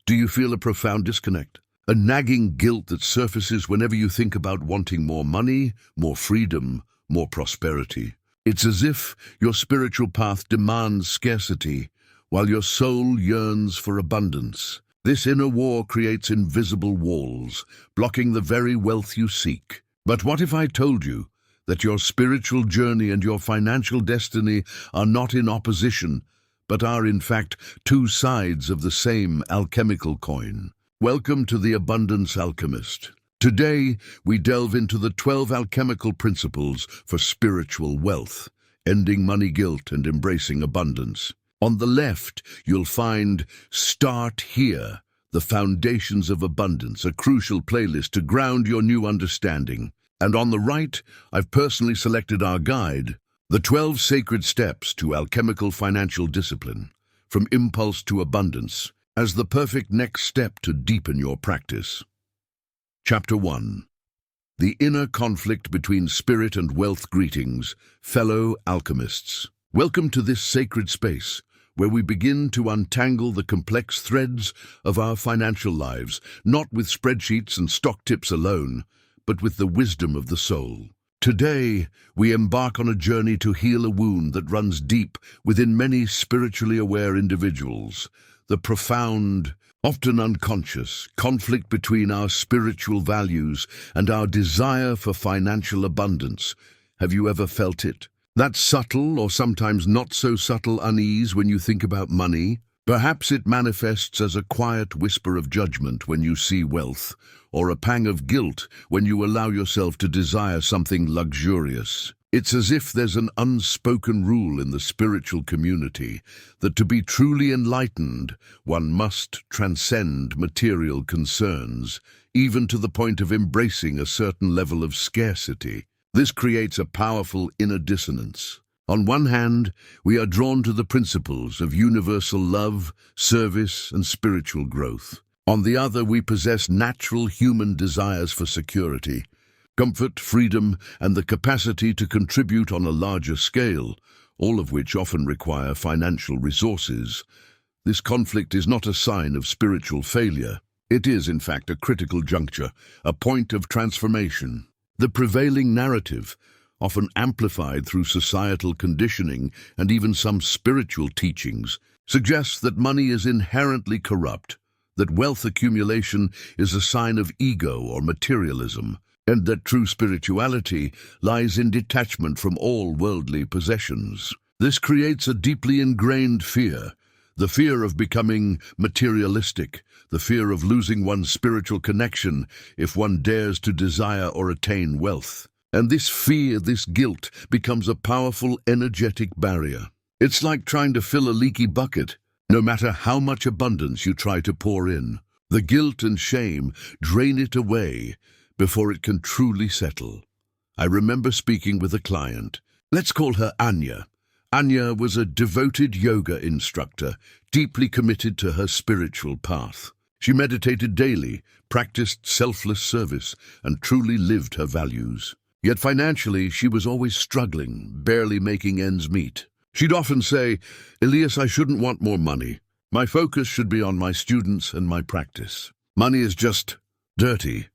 Do you feel a profound disconnect? A nagging guilt that surfaces whenever you think about wanting more money, more freedom, more prosperity. It's as if your spiritual path demands scarcity, while your soul yearns for abundance. This inner war creates invisible walls, blocking the very wealth you seek. But what if I told you that your spiritual journey and your financial destiny are not in opposition, but are in fact two sides of the same alchemical coin? Welcome to the Abundance Alchemist. Today, we delve into the 12 alchemical principles for spiritual wealth, ending money guilt and embracing abundance. On the left, you'll find Start Here, the Foundations of Abundance, a crucial playlist to ground your new understanding. And on the right, I've personally selected our guide, The 12 Sacred Steps to Alchemical Financial Discipline, from Impulse to Abundance, as the perfect next step to deepen your practice. Chapter 1. The Inner Conflict Between Spirit and Wealth. Greetings, fellow alchemists. Welcome to this sacred space, where we begin to untangle the complex threads of our financial lives, not with spreadsheets and stock tips alone, but with the wisdom of the soul. Today, we embark on a journey to heal a wound that runs deep within many spiritually aware individuals, the profound, often unconscious, conflict between our spiritual values and our desire for financial abundance. Have you ever felt it? That subtle, or sometimes not so subtle, unease when you think about money? Perhaps it manifests as a quiet whisper of judgment when you see wealth, or a pang of guilt when you allow yourself to desire something luxurious. It's as if there's an unspoken rule in the spiritual community that to be truly enlightened, one must transcend material concerns, even to the point of embracing a certain level of scarcity. This creates a powerful inner dissonance. On one hand, we are drawn to the principles of universal love, service, and spiritual growth. On the other, we possess natural human desires for security, comfort, freedom, and the capacity to contribute on a larger scale, all of which often require financial resources. This conflict is not a sign of spiritual failure. It is, in fact, a critical juncture, a point of transformation. The prevailing narrative, often amplified through societal conditioning and even some spiritual teachings, suggests that money is inherently corrupt, that wealth accumulation is a sign of ego or materialism, and that true spirituality lies in detachment from all worldly possessions. This creates a deeply ingrained fear, the fear of becoming materialistic, the fear of losing one's spiritual connection if one dares to desire or attain wealth. And this fear, this guilt, becomes a powerful energetic barrier. It's like trying to fill a leaky bucket. No matter how much abundance you try to pour in, the guilt and shame drain it away before it can truly settle. I remember speaking with a client. Let's call her Anya. Anya was a devoted yoga instructor, deeply committed to her spiritual path. She meditated daily, practiced selfless service, and truly lived her values. Yet financially, she was always struggling, barely making ends meet. She'd often say, "Elias, I shouldn't want more money. My focus should be on my students and my practice. Money is just dirty."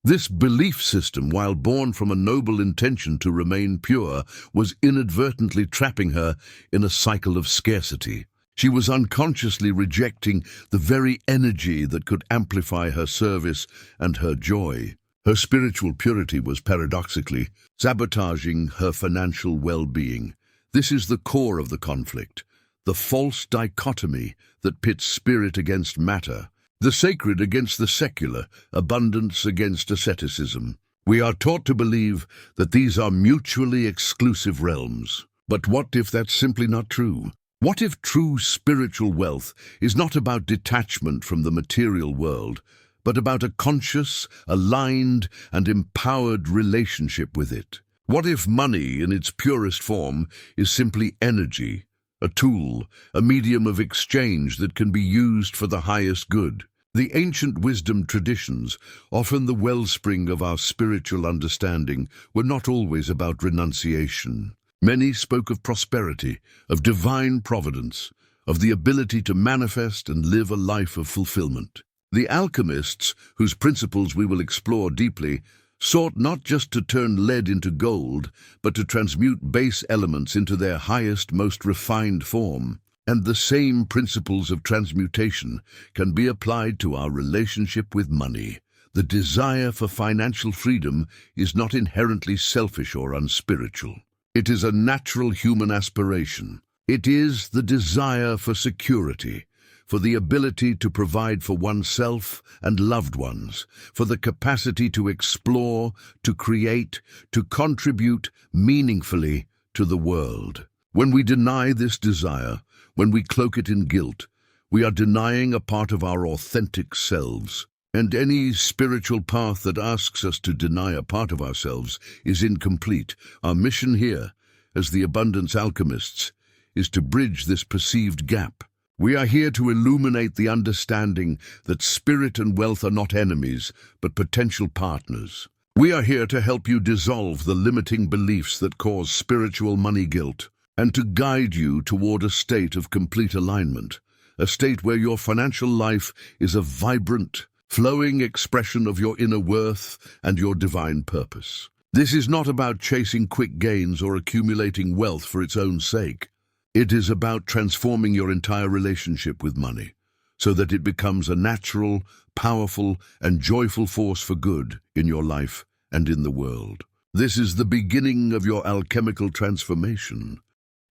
This belief system, while born from a noble intention to remain pure, was inadvertently trapping her in a cycle of scarcity. She was unconsciously rejecting the very energy that could amplify her service and her joy. Her spiritual purity was paradoxically sabotaging her financial well-being. This is the core of the conflict, the false dichotomy that pits spirit against matter, the sacred against the secular, abundance against asceticism. We are taught to believe that these are mutually exclusive realms. But what if that's simply not true? What if true spiritual wealth is not about detachment from the material world, but about a conscious, aligned, and empowered relationship with it? What if money, in its purest form, is simply energy, a tool, a medium of exchange that can be used for the highest good? The ancient wisdom traditions, often the wellspring of our spiritual understanding, were not always about renunciation. Many spoke of prosperity, of divine providence, of the ability to manifest and live a life of fulfillment. The alchemists, whose principles we will explore deeply, sought not just to turn lead into gold, but to transmute base elements into their highest, most refined form. And the same principles of transmutation can be applied to our relationship with money. The desire for financial freedom is not inherently selfish or unspiritual. It is a natural human aspiration. It is the desire for security, for the ability to provide for oneself and loved ones, for the capacity to explore, to create, to contribute meaningfully to the world. When we deny this desire, when we cloak it in guilt, we are denying a part of our authentic selves. And any spiritual path that asks us to deny a part of ourselves is incomplete. Our mission here, as the Abundance Alchemists, is to bridge this perceived gap. We are here to illuminate the understanding that spirit and wealth are not enemies, but potential partners. We are here to help you dissolve the limiting beliefs that cause spiritual money guilt, and to guide you toward a state of complete alignment, a state where your financial life is a vibrant, flowing expression of your inner worth and your divine purpose. This is not about chasing quick gains or accumulating wealth for its own sake. It is about transforming your entire relationship with money, so that it becomes a natural, powerful, and joyful force for good in your life and in the world. This is the beginning of your alchemical transformation.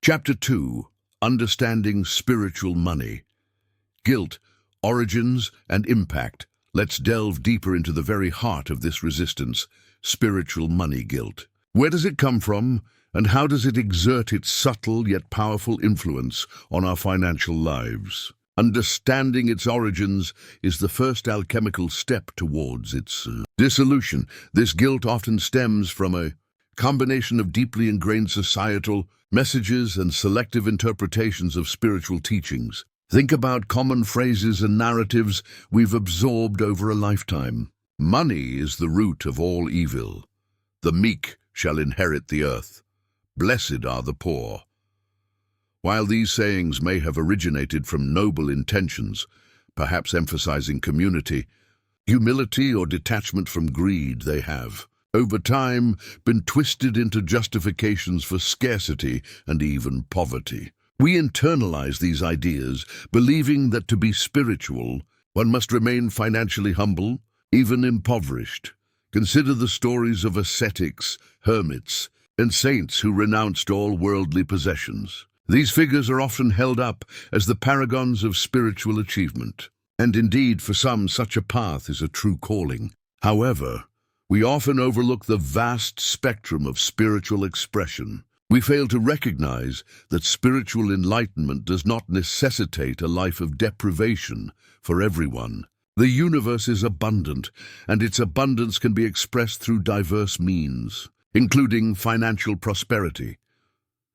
Chapter 2. Understanding Spiritual Money. Guilt, Origins, and Impact. Let's delve deeper into the very heart of this resistance, spiritual money guilt. Where does it come from, and how does it exert its subtle yet powerful influence on our financial lives? Understanding its origins is the first alchemical step towards its dissolution. This guilt often stems from a combination of deeply ingrained societal messages and selective interpretations of spiritual teachings. Think about common phrases and narratives we've absorbed over a lifetime. Money is the root of all evil. The meek shall inherit the earth. Blessed are the poor. While these sayings may have originated from noble intentions, perhaps emphasizing community, humility or detachment from greed, they have, over time, been twisted into justifications for scarcity and even poverty. We internalize these ideas, believing that to be spiritual, one must remain financially humble, even impoverished. Consider the stories of ascetics, hermits, and saints who renounced all worldly possessions. These figures are often held up as the paragons of spiritual achievement. And indeed, for some, such a path is a true calling. However, we often overlook the vast spectrum of spiritual expression. We fail to recognize that spiritual enlightenment does not necessitate a life of deprivation for everyone. The universe is abundant, and its abundance can be expressed through diverse means, including financial prosperity.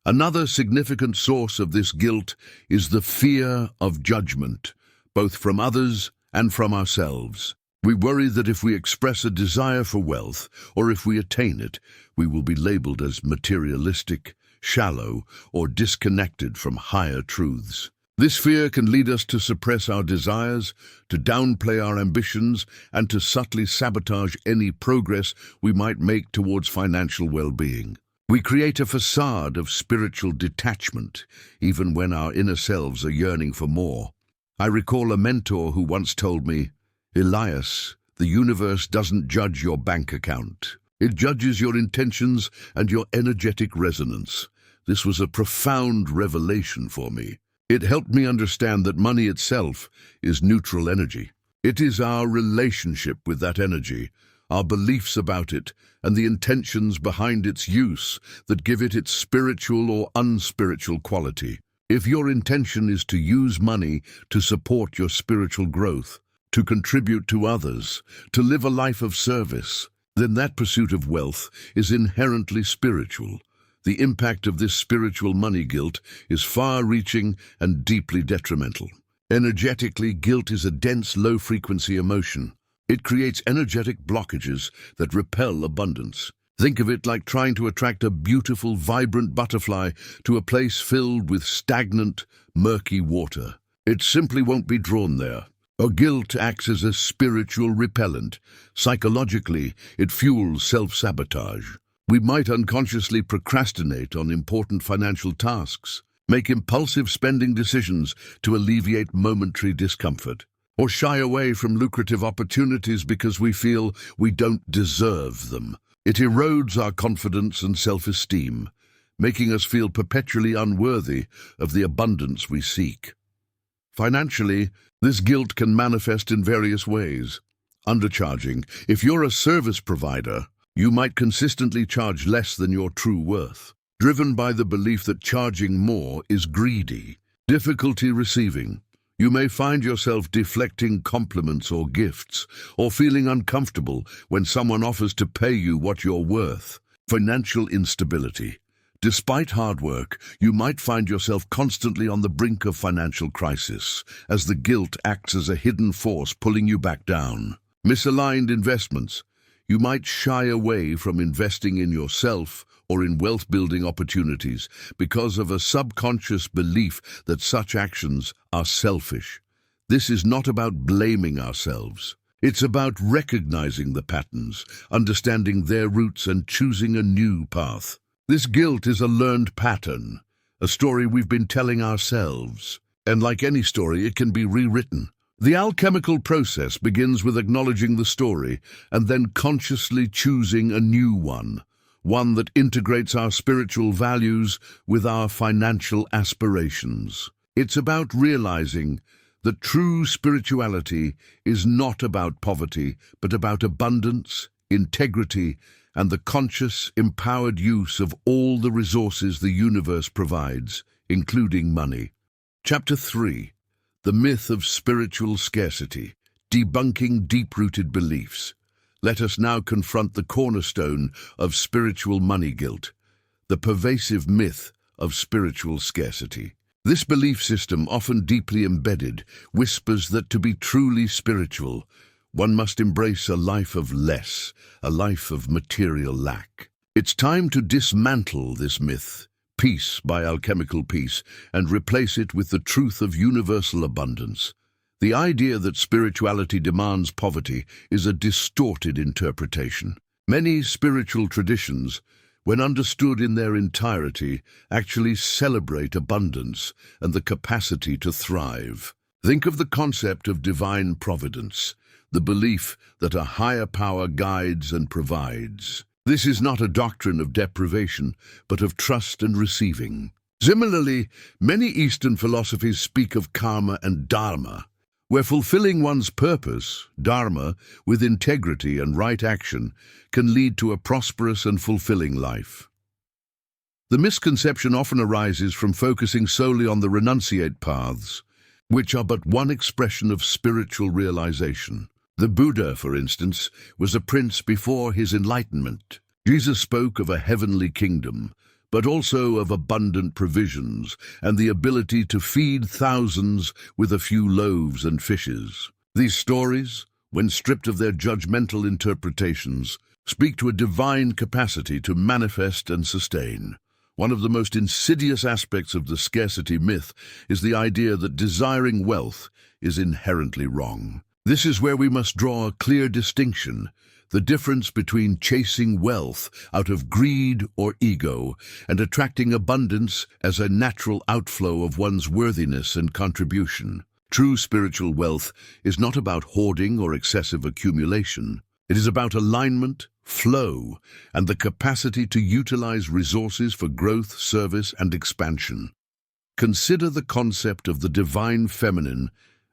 Another significant source of this guilt is the fear of judgment, both from others and from ourselves. We worry that if we express a desire for wealth, or if we attain it, we will be labeled as materialistic, shallow, or disconnected from higher truths. This fear can lead us to suppress our desires, to downplay our ambitions, and to subtly sabotage any progress we might make towards financial well-being. We create a facade of spiritual detachment, even when our inner selves are yearning for more. I recall a mentor who once told me, "Elias, the universe doesn't judge your bank account. It judges your intentions and your energetic resonance." This was a profound revelation for me. It helped me understand that money itself is neutral energy. It is our relationship with that energy, our beliefs about it, and the intentions behind its use that give it its spiritual or unspiritual quality. If your intention is to use money to support your spiritual growth, to contribute to others, to live a life of service, then that pursuit of wealth is inherently spiritual. The impact of this spiritual money guilt is far-reaching and deeply detrimental. Energetically, guilt is a dense, low-frequency emotion. It creates energetic blockages that repel abundance. Think of it like trying to attract a beautiful, vibrant butterfly to a place filled with stagnant, murky water. It simply won't be drawn there. Or guilt acts as a spiritual repellent. Psychologically, it fuels self-sabotage. We might unconsciously procrastinate on important financial tasks, make impulsive spending decisions to alleviate momentary discomfort, or shy away from lucrative opportunities because we feel we don't deserve them. It erodes our confidence and self-esteem, making us feel perpetually unworthy of the abundance we seek. Financially, this guilt can manifest in various ways. Undercharging. If you're a service provider, you might consistently charge less than your true worth, driven by the belief that charging more is greedy. Difficulty receiving. You may find yourself deflecting compliments or gifts, or feeling uncomfortable when someone offers to pay you what you're worth. Financial instability. Despite hard work, you might find yourself constantly on the brink of financial crisis, as the guilt acts as a hidden force pulling you back down. Misaligned investments. You might shy away from investing in yourself or in wealth-building opportunities because of a subconscious belief that such actions are selfish. This is not about blaming ourselves. It's about recognizing the patterns, understanding their roots, and choosing a new path. This guilt is a learned pattern, a story we've been telling ourselves. And like any story, it can be rewritten. The alchemical process begins with acknowledging the story and then consciously choosing a new one that integrates our spiritual values with our financial aspirations. It's about realizing that true spirituality is not about poverty, but about abundance, integrity, and the conscious, empowered use of all the resources the universe provides, including money. Chapter 3. The Myth of Spiritual Scarcity, Debunking Deep-Rooted Beliefs. Let us now confront the cornerstone of spiritual money guilt, the pervasive myth of spiritual scarcity. This belief system, often deeply embedded, whispers that to be truly spiritual, one must embrace a life of less, a life of material lack. It's time to dismantle this myth, piece by alchemical piece, and replace it with the truth of universal abundance. The idea that spirituality demands poverty is a distorted interpretation. Many spiritual traditions, when understood in their entirety, actually celebrate abundance and the capacity to thrive. Think of the concept of divine providence, the belief that a higher power guides and provides. This is not a doctrine of deprivation, but of trust and receiving. Similarly, many Eastern philosophies speak of karma and dharma, where fulfilling one's purpose, dharma, with integrity and right action, can lead to a prosperous and fulfilling life. The misconception often arises from focusing solely on the renunciate paths, which are but one expression of spiritual realization. The Buddha, for instance, was a prince before his enlightenment. Jesus spoke of a heavenly kingdom, but also of abundant provisions and the ability to feed thousands with a few loaves and fishes. These stories, when stripped of their judgmental interpretations, speak to a divine capacity to manifest and sustain. One of the most insidious aspects of the scarcity myth is the idea that desiring wealth is inherently wrong. This is where we must draw a clear distinction, the difference between chasing wealth out of greed or ego and attracting abundance as a natural outflow of one's worthiness and contribution. True spiritual wealth is not about hoarding or excessive accumulation. It is about alignment, flow, and the capacity to utilize resources for growth, service, and expansion. Consider the concept of the divine feminine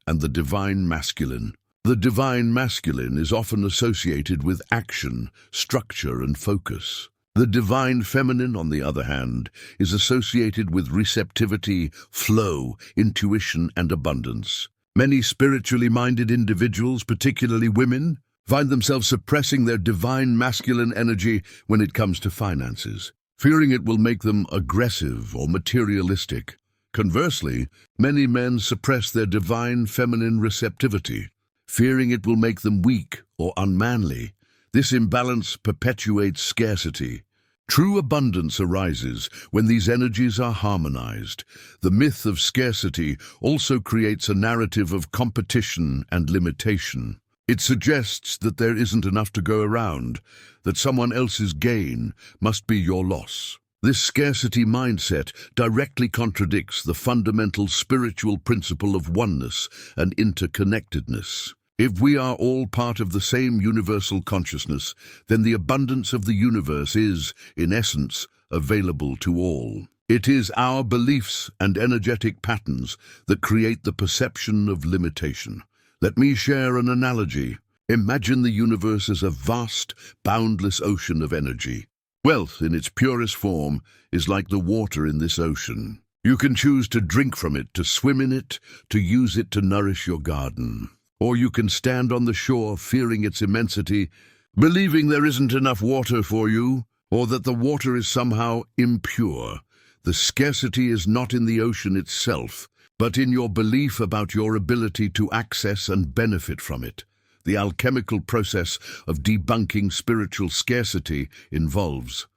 and the divine masculine. The divine masculine is often associated with action, structure, and focus. The divine feminine, on the other hand, is associated with receptivity, flow, intuition, and abundance. Many spiritually minded individuals, particularly women, find themselves suppressing their divine masculine energy when it comes to finances, fearing it will make them aggressive or materialistic. Conversely, many men suppress their divine feminine receptivity, fearing it will make them weak or unmanly. This imbalance perpetuates scarcity. True abundance arises when these energies are harmonized. The myth of scarcity also creates a narrative of competition and limitation. It suggests that there isn't enough to go around, that someone else's gain must be your loss. This scarcity mindset directly contradicts the fundamental spiritual principle of oneness and interconnectedness. If we are all part of the same universal consciousness, then the abundance of the universe is, in essence, available to all. It is our beliefs and energetic patterns that create the perception of limitation. Let me share an analogy. Imagine the universe as a vast, boundless ocean of energy. Wealth, in its purest form, is like the water in this ocean. You can choose to drink from it, to swim in it, to use it to nourish your garden. Or you can stand on the shore, fearing its immensity, believing there isn't enough water for you, or that the water is somehow impure. The scarcity is not in the ocean itself, but in your belief about your ability to access and benefit from it. The alchemical process of debunking spiritual scarcity involves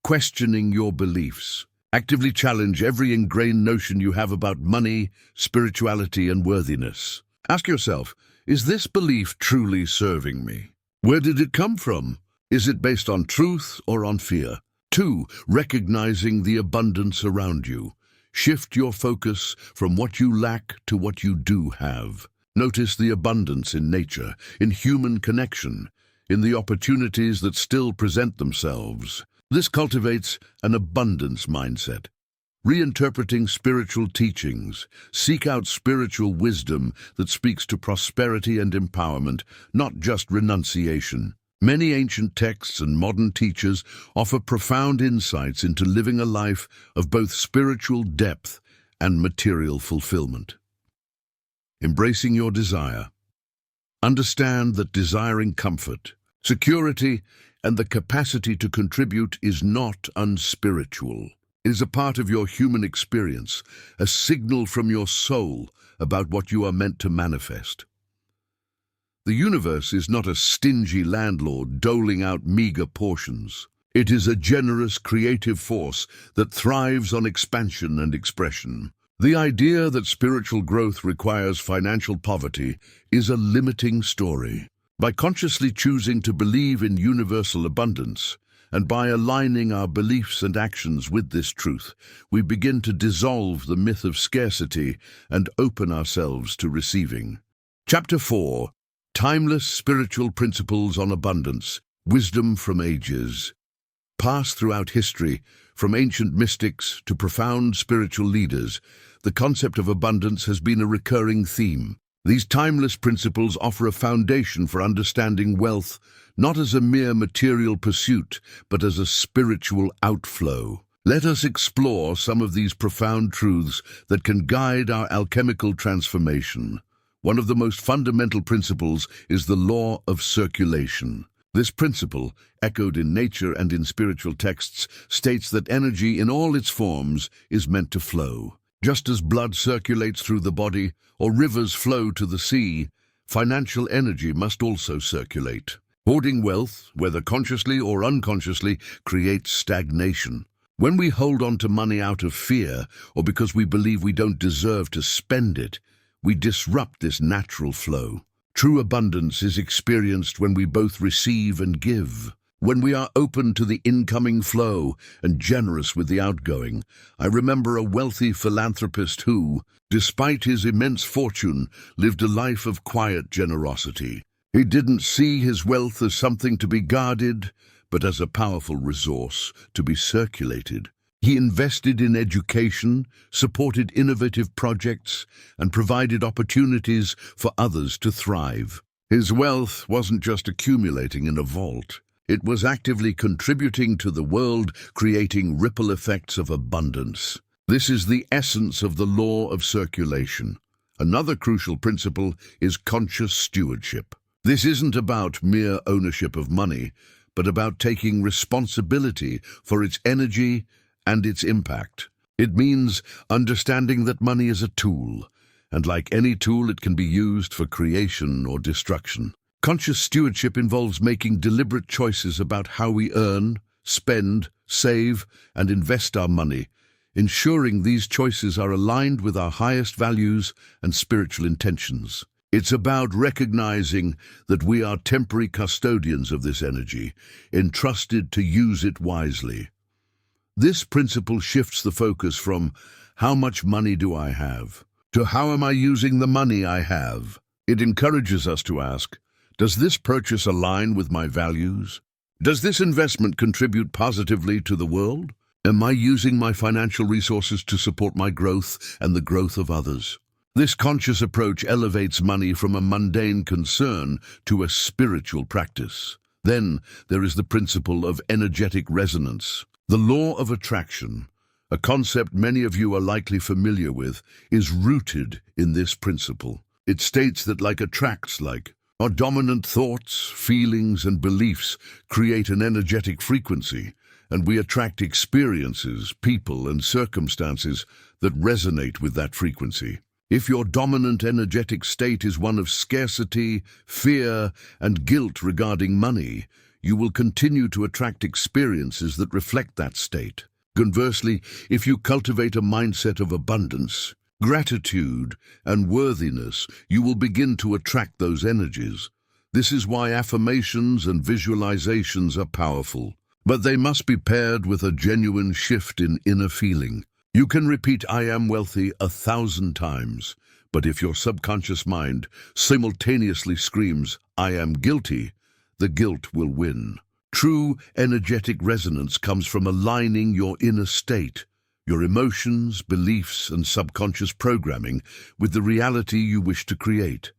questioning your beliefs. Actively challenge every ingrained notion you have about money, spirituality, and worthiness. Ask yourself, is this belief truly serving me? Where did it come from? Is it based on truth or on fear? 2. Recognizing the abundance around you. Shift your focus from what you lack to what you do have. Notice the abundance in nature, in human connection, in the opportunities that still present themselves. This cultivates an abundance mindset. Reinterpreting spiritual teachings, seek out spiritual wisdom that speaks to prosperity and empowerment, not just renunciation. Many ancient texts and modern teachers offer profound insights into living a life of both spiritual depth and material fulfillment. Embracing your desire. Understand that desiring comfort, security, and the capacity to contribute is not unspiritual. It is a part of your human experience, a signal from your soul about what you are meant to manifest. The universe is not a stingy landlord doling out meager portions. It is a generous, creative force that thrives on expansion and expression. The idea that spiritual growth requires financial poverty is a limiting story. By consciously choosing to believe in universal abundance, and by aligning our beliefs and actions with this truth, we begin to dissolve the myth of scarcity and open ourselves to receiving. Chapter 4. Timeless Spiritual Principles on Abundance, Wisdom from Ages. Passed throughout history, from ancient mystics to profound spiritual leaders, the concept of abundance has been a recurring theme. These timeless principles offer a foundation for understanding wealth, not as a mere material pursuit, but as a spiritual outflow. Let us explore some of these profound truths that can guide our alchemical transformation. One of the most fundamental principles is the law of circulation. This principle, echoed in nature and in spiritual texts, states that energy in all its forms is meant to flow. Just as blood circulates through the body or rivers flow to the sea, financial energy must also circulate. Hoarding wealth, whether consciously or unconsciously, creates stagnation. When we hold on to money out of fear or because we believe we don't deserve to spend it, we disrupt this natural flow. True abundance is experienced when we both receive and give. When we are open to the incoming flow and generous with the outgoing. I remember a wealthy philanthropist who, despite his immense fortune, lived a life of quiet generosity. He didn't see his wealth as something to be guarded, but as a powerful resource to be circulated. He invested in education, supported innovative projects, and provided opportunities for others to thrive. His wealth wasn't just accumulating in a vault. It was actively contributing to the world, creating ripple effects of abundance. This is the essence of the law of circulation. Another crucial principle is conscious stewardship. This isn't about mere ownership of money, but about taking responsibility for its energy and its impact. It means understanding that money is a tool, and like any tool, it can be used for creation or destruction. Conscious stewardship involves making deliberate choices about how we earn, spend, save, and invest our money, ensuring these choices are aligned with our highest values and spiritual intentions. It's about recognizing that we are temporary custodians of this energy, entrusted to use it wisely. This principle shifts the focus from "how much money do I have?" to "how am I using the money I have?" It encourages us to ask, does this purchase align with my values? Does this investment contribute positively to the world? Am I using my financial resources to support my growth and the growth of others? This conscious approach elevates money from a mundane concern to a spiritual practice. Then there is the principle of energetic resonance. The law of attraction, a concept many of you are likely familiar with, is rooted in this principle. It states that like attracts like. Our dominant thoughts, feelings, and beliefs create an energetic frequency, and we attract experiences, people, and circumstances that resonate with that frequency. If your dominant energetic state is one of scarcity, fear, and guilt regarding money, you will continue to attract experiences that reflect that state. Conversely, if you cultivate a mindset of abundance, gratitude, and worthiness, you will begin to attract those energies. This is why affirmations and visualizations are powerful, but they must be paired with a genuine shift in inner feeling. You can repeat "I am wealthy" 1,000 times, but if your subconscious mind simultaneously screams "I am guilty," the guilt will win. True energetic resonance comes from aligning your inner state, your emotions, beliefs, and subconscious programming with the reality you wish to create.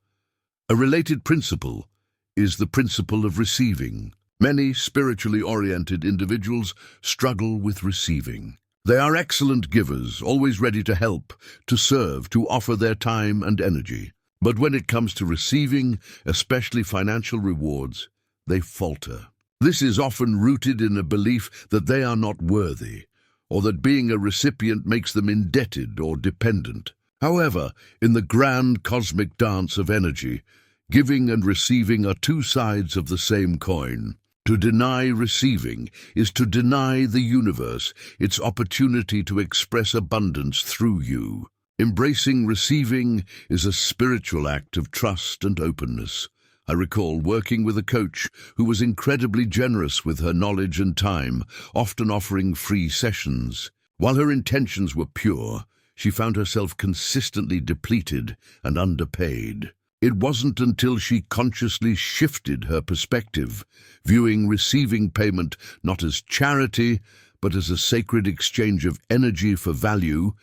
A related principle is the principle of receiving. Many spiritually oriented individuals struggle with receiving. They are excellent givers, always ready to help, to serve, to offer their time and energy. But when it comes to receiving, especially financial rewards, they falter. This is often rooted in a belief that they are not worthy, or that being a recipient makes them indebted or dependent. However, in the grand cosmic dance of energy, giving and receiving are two sides of the same coin. To deny receiving is to deny the universe its opportunity to express abundance through you. Embracing receiving is a spiritual act of trust and openness. I recall working with a coach who was incredibly generous with her knowledge and time, often offering free sessions. While her intentions were pure, she found herself consistently depleted and underpaid. It wasn't until she consciously shifted her perspective, viewing receiving payment not as charity, but as a sacred exchange of energy for value,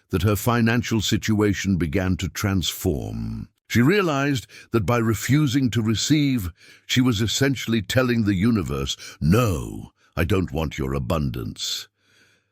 that her financial situation began to transform. She realized that by refusing to receive, she was essentially telling the universe, "No, I don't want your abundance."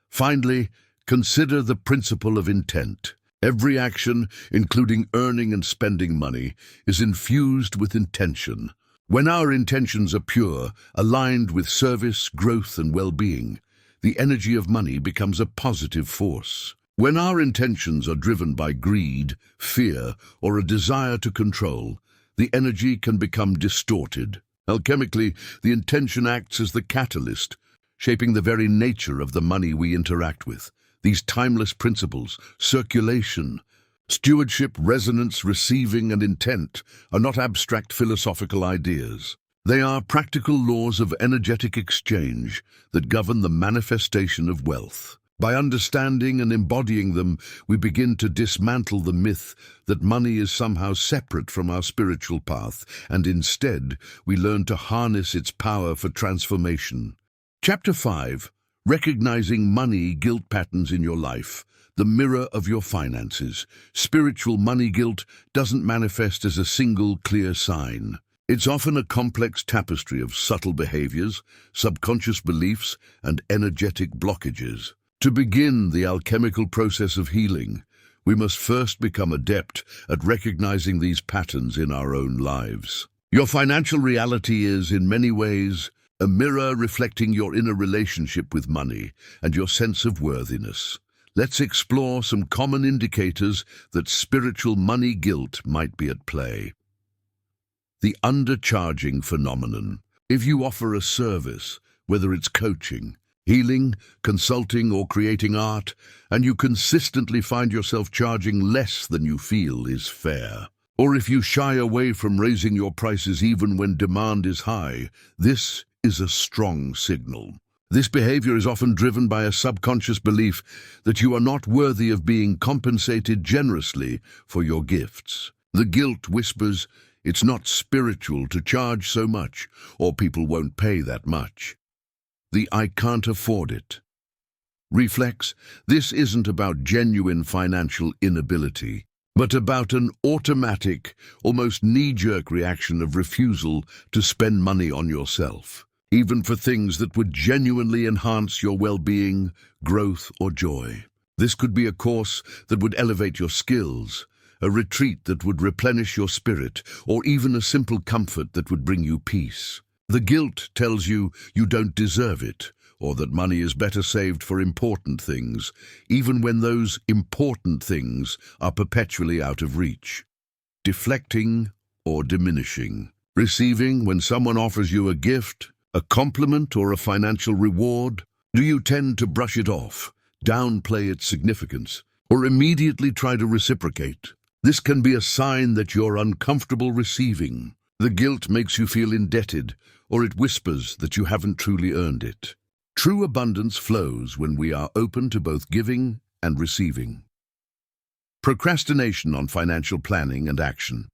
Finally, consider the principle of intent. Every action, including earning and spending money, is infused with intention. When our intentions are pure, aligned with service, growth, and well-being, the energy of money becomes a positive force. When our intentions are driven by greed, fear, or a desire to control, the energy can become distorted. Alchemically, the intention acts as the catalyst, shaping the very nature of the money we interact with. These timeless principles, circulation, stewardship, resonance, receiving, and intent, are not abstract philosophical ideas. They are practical laws of energetic exchange that govern the manifestation of wealth. By understanding and embodying them, we begin to dismantle the myth that money is somehow separate from our spiritual path, and instead, we learn to harness its power for transformation. Chapter 5. Recognizing money guilt patterns in your life, the mirror of your finances. Spiritual money guilt doesn't manifest as a single clear sign. It's often a complex tapestry of subtle behaviors, subconscious beliefs, and energetic blockages. To begin the alchemical process of healing, we must first become adept at recognizing these patterns in our own lives. Your financial reality is, in many ways, a mirror reflecting your inner relationship with money and your sense of worthiness. Let's explore some common indicators that spiritual money guilt might be at play. the undercharging phenomenon. If you offer a service, whether it's coaching, healing, consulting, or creating art, and you consistently find yourself charging less than you feel is fair, or if you shy away from raising your prices even when demand is high, this is a strong signal. This behavior is often driven by a subconscious belief that you are not worthy of being compensated generously for your gifts. The guilt whispers, "It's not spiritual to charge so much, or people won't pay that much." The "I can't afford it" reflex, this isn't about genuine financial inability, but about an automatic, almost knee-jerk reaction of refusal to spend money on yourself, even for things that would genuinely enhance your well-being, growth, or joy. This could be a course that would elevate your skills, a retreat that would replenish your spirit, or even a simple comfort that would bring you peace. The guilt tells you you don't deserve it, or that money is better saved for important things, even when those important things are perpetually out of reach. Deflecting or diminishing. Receiving when someone offers you a gift, a compliment, or a financial reward. Do you tend to brush it off, downplay its significance, or immediately try to reciprocate? This can be a sign that you're uncomfortable receiving. The guilt makes you feel indebted, or it whispers that you haven't truly earned it. True abundance flows when we are open to both giving and receiving. Procrastination on financial planning and action.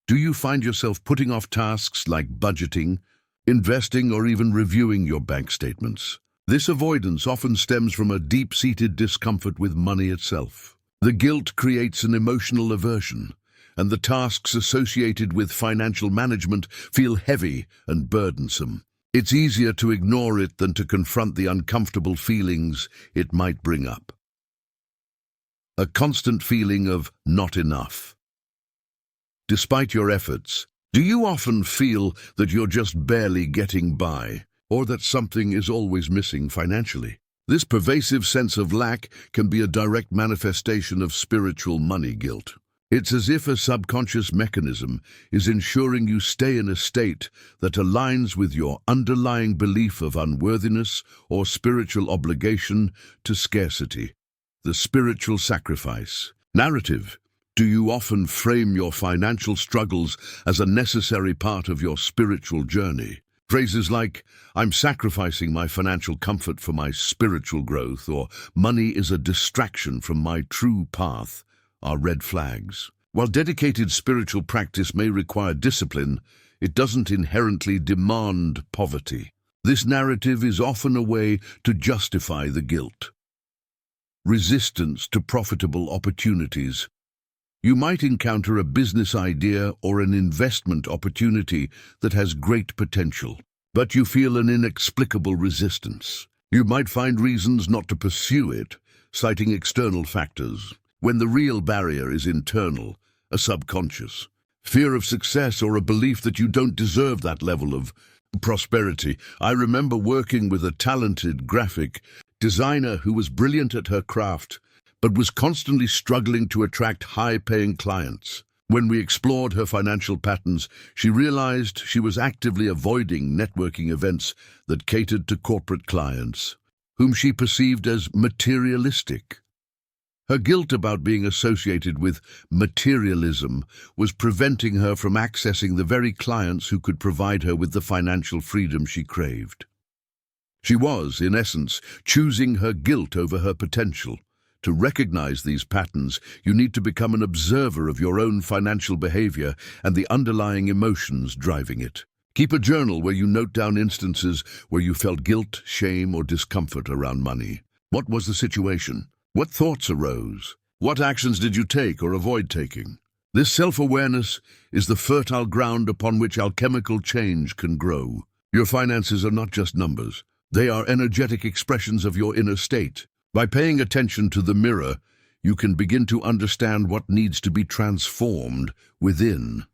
Do you find yourself putting off tasks like budgeting, investing, or even reviewing your bank statements? This avoidance often stems from a deep-seated discomfort with money itself. The guilt creates an emotional aversion, and the tasks associated with financial management feel heavy and burdensome. It's easier to ignore it than to confront the uncomfortable feelings it might bring up. A constant feeling of not enough. Despite your efforts, do you often feel that you're just barely getting by, or that something is always missing financially? This pervasive sense of lack can be a direct manifestation of spiritual money guilt. It's as if a subconscious mechanism is ensuring you stay in a state that aligns with your underlying belief of unworthiness or spiritual obligation to scarcity. The spiritual sacrifice narrative. Do you often frame your financial struggles as a necessary part of your spiritual journey? Phrases like, "I'm sacrificing my financial comfort for my spiritual growth," or "money is a distraction from my true path," are red flags. While dedicated spiritual practice may require discipline, it doesn't inherently demand poverty. This narrative is often a way to justify the guilt. Resistance to profitable opportunities. You might encounter a business idea or an investment opportunity that has great potential, but you feel an inexplicable resistance. You might find reasons not to pursue it, citing external factors, when the real barrier is internal, a subconscious fear of success or a belief that you don't deserve that level of prosperity. I remember working with a talented graphic designer who was brilliant at her craft, but was constantly struggling to attract high-paying clients. When we explored her financial patterns, she realized she was actively avoiding networking events that catered to corporate clients, whom she perceived as materialistic. Her guilt about being associated with materialism was preventing her from accessing the very clients who could provide her with the financial freedom she craved. She was, in essence, choosing her guilt over her potential. To recognize these patterns, you need to become an observer of your own financial behavior and the underlying emotions driving it. Keep a journal where you note down instances where you felt guilt, shame, or discomfort around money. What was the situation? What thoughts arose? What actions did you take or avoid taking? This self-awareness is the fertile ground upon which alchemical change can grow. Your finances are not just numbers. They are energetic expressions of your inner state. By paying attention to the mirror, you can begin to understand what needs to be transformed within.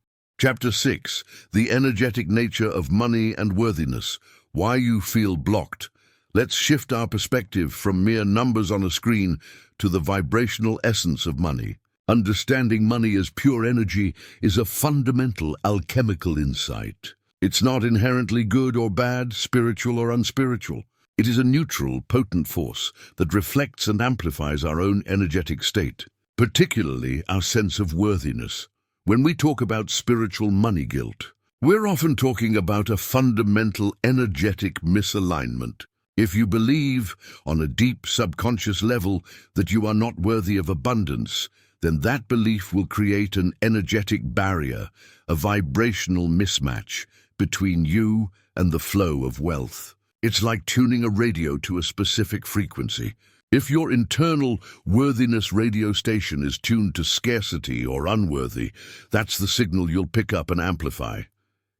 Chapter 6. The energetic nature of money and worthiness. Why you feel blocked. Let's shift our perspective from mere numbers on a screen to the vibrational essence of money. Understanding money as pure energy is a fundamental alchemical insight. It's not inherently good or bad, spiritual or unspiritual. It is a neutral, potent force that reflects and amplifies our own energetic state, particularly our sense of worthiness. When we talk about spiritual money guilt, we're often talking about a fundamental energetic misalignment. If you believe, on a deep subconscious level, that you are not worthy of abundance, then that belief will create an energetic barrier, a vibrational mismatch between you and the flow of wealth. It's like tuning a radio to a specific frequency. If your internal worthiness radio station is tuned to scarcity or unworthy, that's the signal you'll pick up and amplify.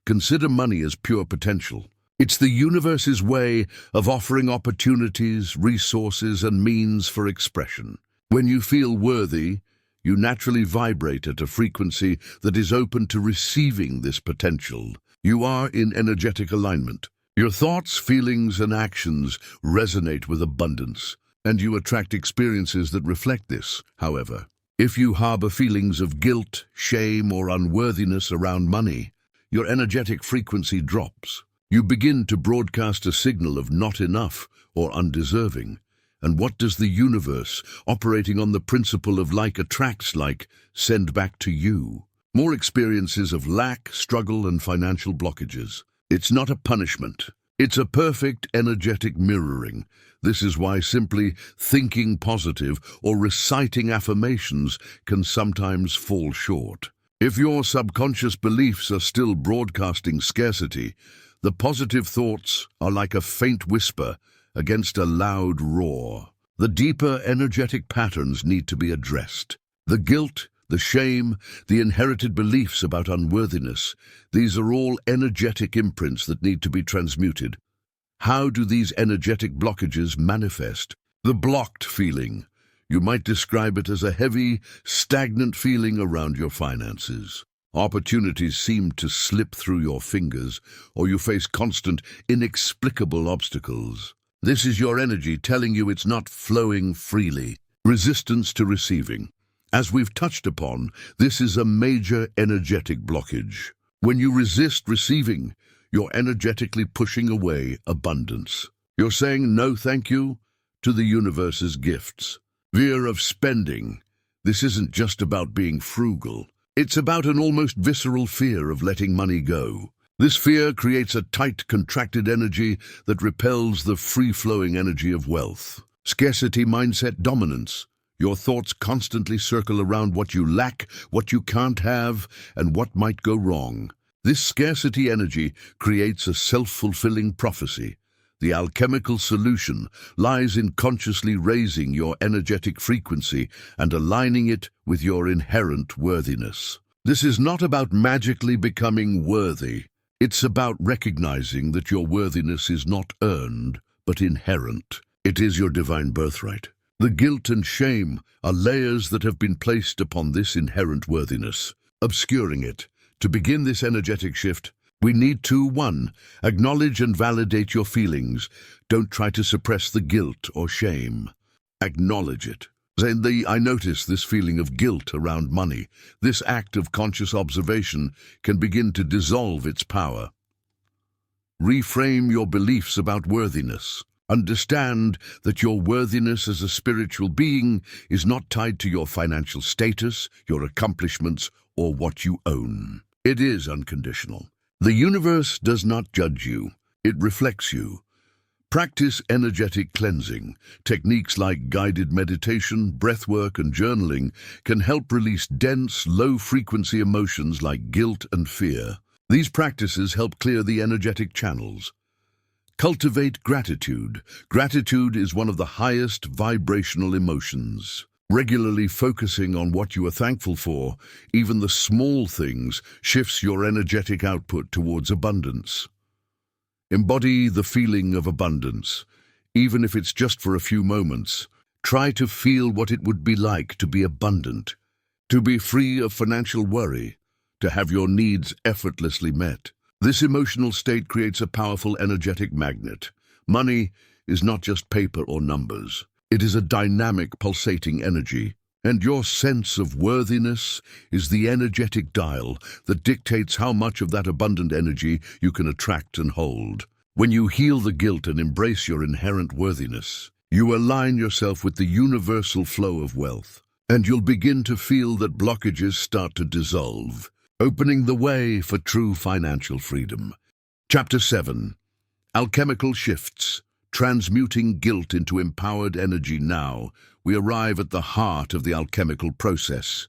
Consider money as pure potential. It's the universe's way of offering opportunities, resources, and means for expression. When you feel worthy, you naturally vibrate at a frequency that is open to receiving this potential. You are in energetic alignment. Your thoughts, feelings, and actions resonate with abundance, and you attract experiences that reflect this. However, if you harbor feelings of guilt, shame, or unworthiness around money, your energetic frequency drops. You begin to broadcast a signal of not enough or undeserving. And what does the universe, operating on the principle of like attracts like, send back to you? More experiences of lack, struggle, and financial blockages. It's not a punishment. It's a perfect energetic mirroring. This is why simply thinking positive or reciting affirmations can sometimes fall short. If your subconscious beliefs are still broadcasting scarcity, the positive thoughts are like a faint whisper against a loud roar. The deeper energetic patterns need to be addressed. The guilt, the shame, the inherited beliefs about unworthiness, these are all energetic imprints that need to be transmuted. How do these energetic blockages manifest? The blocked feeling. You might describe it as a heavy, stagnant feeling around your finances. Opportunities seem to slip through your fingers, or you face constant, inexplicable obstacles. This is your energy telling you it's not flowing freely. Resistance to receiving. As we've touched upon, this is a major energetic blockage. When you resist receiving, you're energetically pushing away abundance. You're saying no thank you to the universe's gifts. Fear of spending. This isn't just about being frugal. It's about an almost visceral fear of letting money go. This fear creates a tight, contracted energy that repels the free-flowing energy of wealth. Scarcity mindset dominance. Your thoughts constantly circle around what you lack, what you can't have, and what might go wrong. This scarcity energy creates a self-fulfilling prophecy. The alchemical solution lies in consciously raising your energetic frequency and aligning it with your inherent worthiness. This is not about magically becoming worthy. It's about recognizing that your worthiness is not earned, but inherent. It is your divine birthright. The guilt and shame are layers that have been placed upon this inherent worthiness, obscuring it. To begin this energetic shift, we need to 1. Acknowledge and validate your feelings. Don't try to suppress the guilt or shame. Acknowledge it. I notice this feeling of guilt around money. This act of conscious observation can begin to dissolve its power. Reframe your beliefs about worthiness. Understand that your worthiness as a spiritual being is not tied to your financial status, your accomplishments, or what you own. It is unconditional. The universe does not judge you. It reflects you. Practice energetic cleansing. Techniques like guided meditation, breathwork, and journaling can help release dense, low-frequency emotions like guilt and fear. These practices help clear the energetic channels. Cultivate gratitude. Gratitude is one of the highest vibrational emotions. Regularly focusing on what you are thankful for, even the small things, shifts your energetic output towards abundance. Embody the feeling of abundance. Even if it's just for a few moments, try to feel what it would be like to be abundant, to be free of financial worry, to have your needs effortlessly met. This emotional state creates a powerful energetic magnet. Money is not just paper or numbers. It is a dynamic, pulsating energy. And your sense of worthiness is the energetic dial that dictates how much of that abundant energy you can attract and hold. When you heal the guilt and embrace your inherent worthiness, you align yourself with the universal flow of wealth, and you'll begin to feel that blockages start to dissolve, opening the way for true financial freedom. Chapter 7. Alchemical Shifts. Transmuting guilt into empowered energy. Now, we arrive at the heart of the alchemical process.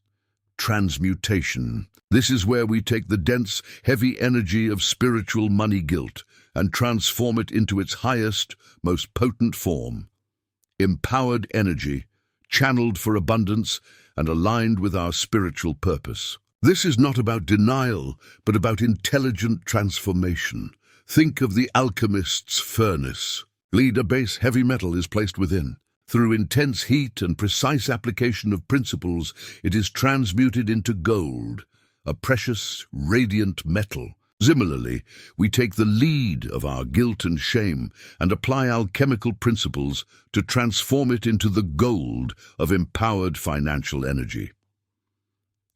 Transmutation. This is where we take the dense, heavy energy of spiritual money guilt and transform it into its highest, most potent form. Empowered energy, channeled for abundance and aligned with our spiritual purpose. This is not about denial, but about intelligent transformation. Think of the alchemist's furnace. Leader base heavy metal is placed within. Through intense heat and precise application of principles, it is transmuted into gold, a precious, radiant metal. Similarly, we take the lead of our guilt and shame and apply alchemical principles to transform it into the gold of empowered financial energy.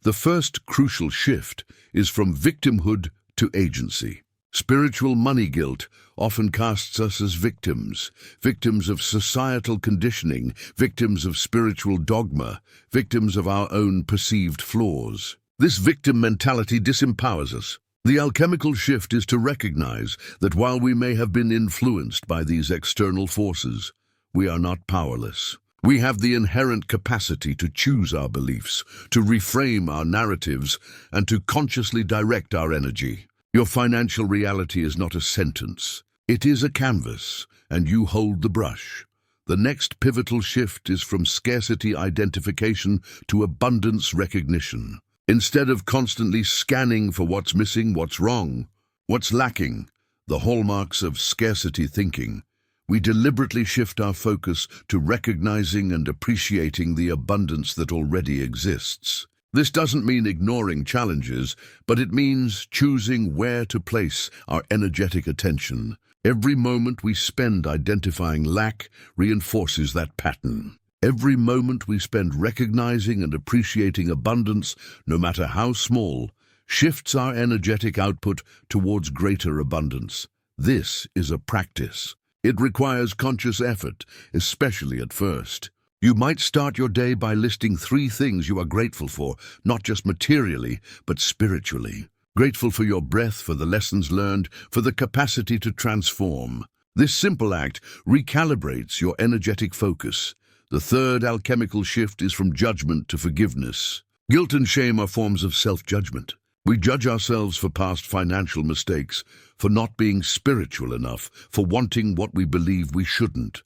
The first crucial shift is from victimhood to agency. Spiritual money guilt often casts us as victims of societal conditioning, victims of spiritual dogma, victims of our own perceived flaws. This victim mentality disempowers us. The alchemical shift is to recognize that while we may have been influenced by these external forces, we are not powerless. We have the inherent capacity to choose our beliefs, to reframe our narratives, and to consciously direct our energy. Your financial reality is not a sentence. It is a canvas, and you hold the brush. The next pivotal shift is from scarcity identification to abundance recognition. Instead of constantly scanning for what's missing, what's wrong, what's lacking, the hallmarks of scarcity thinking, we deliberately shift our focus to recognizing and appreciating the abundance that already exists. This doesn't mean ignoring challenges, but it means choosing where to place our energetic attention. Every moment we spend identifying lack reinforces that pattern. Every moment we spend recognizing and appreciating abundance, no matter how small, shifts our energetic output towards greater abundance. This is a practice. It requires conscious effort, especially at first. You might start your day by listing 3 things you are grateful for, not just materially, but spiritually. Grateful for your breath, for the lessons learned, for the capacity to transform. This simple act recalibrates your energetic focus. The third alchemical shift is from judgment to forgiveness. Guilt and shame are forms of self-judgment. We judge ourselves for past financial mistakes, for not being spiritual enough, for wanting what we believe we shouldn't.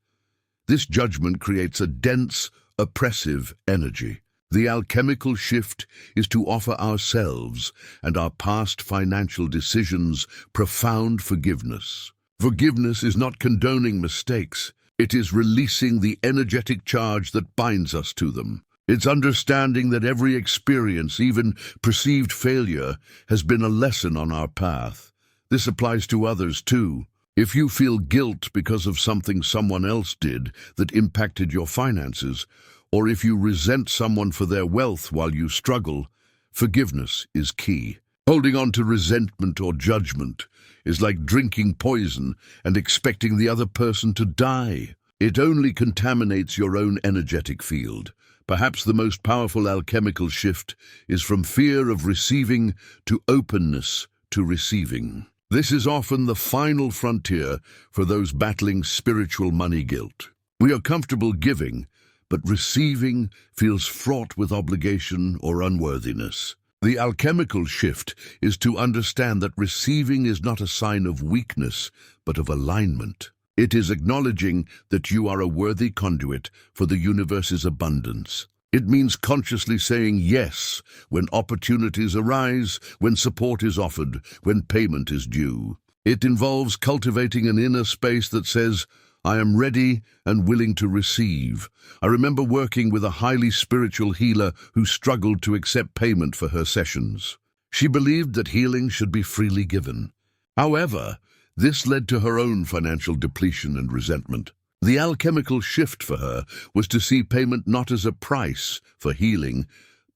This judgment creates a dense, oppressive energy. The alchemical shift is to offer ourselves and our past financial decisions profound forgiveness. Forgiveness is not condoning mistakes. It is releasing the energetic charge that binds us to them. It's understanding that every experience, even perceived failure, has been a lesson on our path. This applies to others too. If you feel guilt because of something someone else did that impacted your finances, or if you resent someone for their wealth while you struggle, forgiveness is key. Holding on to resentment or judgment is like drinking poison and expecting the other person to die. It only contaminates your own energetic field. Perhaps the most powerful alchemical shift is from fear of receiving to openness to receiving. This is often the final frontier for those battling spiritual money guilt. We are comfortable giving, but receiving feels fraught with obligation or unworthiness. The alchemical shift is to understand that receiving is not a sign of weakness, but of alignment. It is acknowledging that you are a worthy conduit for the universe's abundance. It means consciously saying yes when opportunities arise, when support is offered, when payment is due. It involves cultivating an inner space that says, I am ready and willing to receive. I remember working with a highly spiritual healer who struggled to accept payment for her sessions. She believed that healing should be freely given. However, this led to her own financial depletion and resentment. The alchemical shift for her was to see payment not as a price for healing,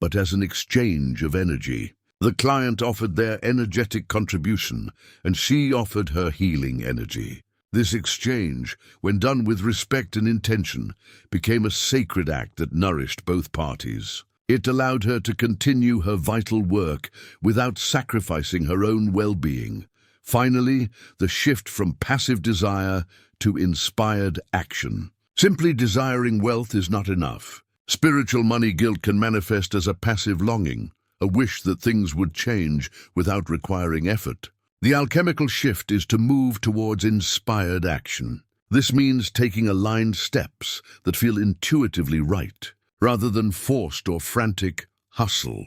but as an exchange of energy. The client offered their energetic contribution, and she offered her healing energy. This exchange, when done with respect and intention, became a sacred act that nourished both parties. It allowed her to continue her vital work without sacrificing her own well-being. Finally, the shift from passive desire to inspired action. Simply desiring wealth is not enough. Spiritual money guilt can manifest as a passive longing, a wish that things would change without requiring effort. The alchemical shift is to move towards inspired action. This means taking aligned steps that feel intuitively right, rather than forced or frantic hustle.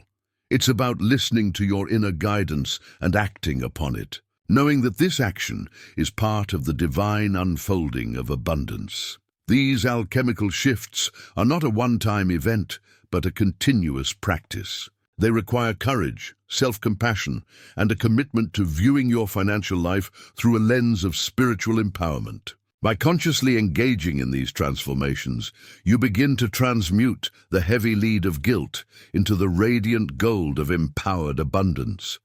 It's about listening to your inner guidance and acting upon it, knowing that this action is part of the divine unfolding of abundance. These alchemical shifts are not a one-time event, but a continuous practice. They require courage, self-compassion, and a commitment to viewing your financial life through a lens of spiritual empowerment. By consciously engaging in these transformations, you begin to transmute the heavy lead of guilt into the radiant gold of empowered abundance.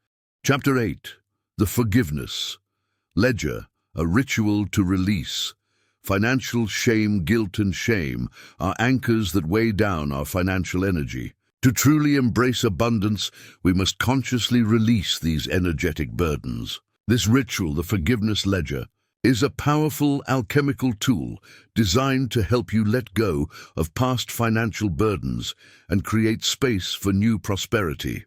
Chapter 8. The Forgiveness. Ledger, a ritual to release. Financial shame, guilt, and shame are anchors that weigh down our financial energy. To truly embrace abundance, we must consciously release these energetic burdens. This ritual, the forgiveness ledger, is a powerful alchemical tool designed to help you let go of past financial burdens and create space for new prosperity.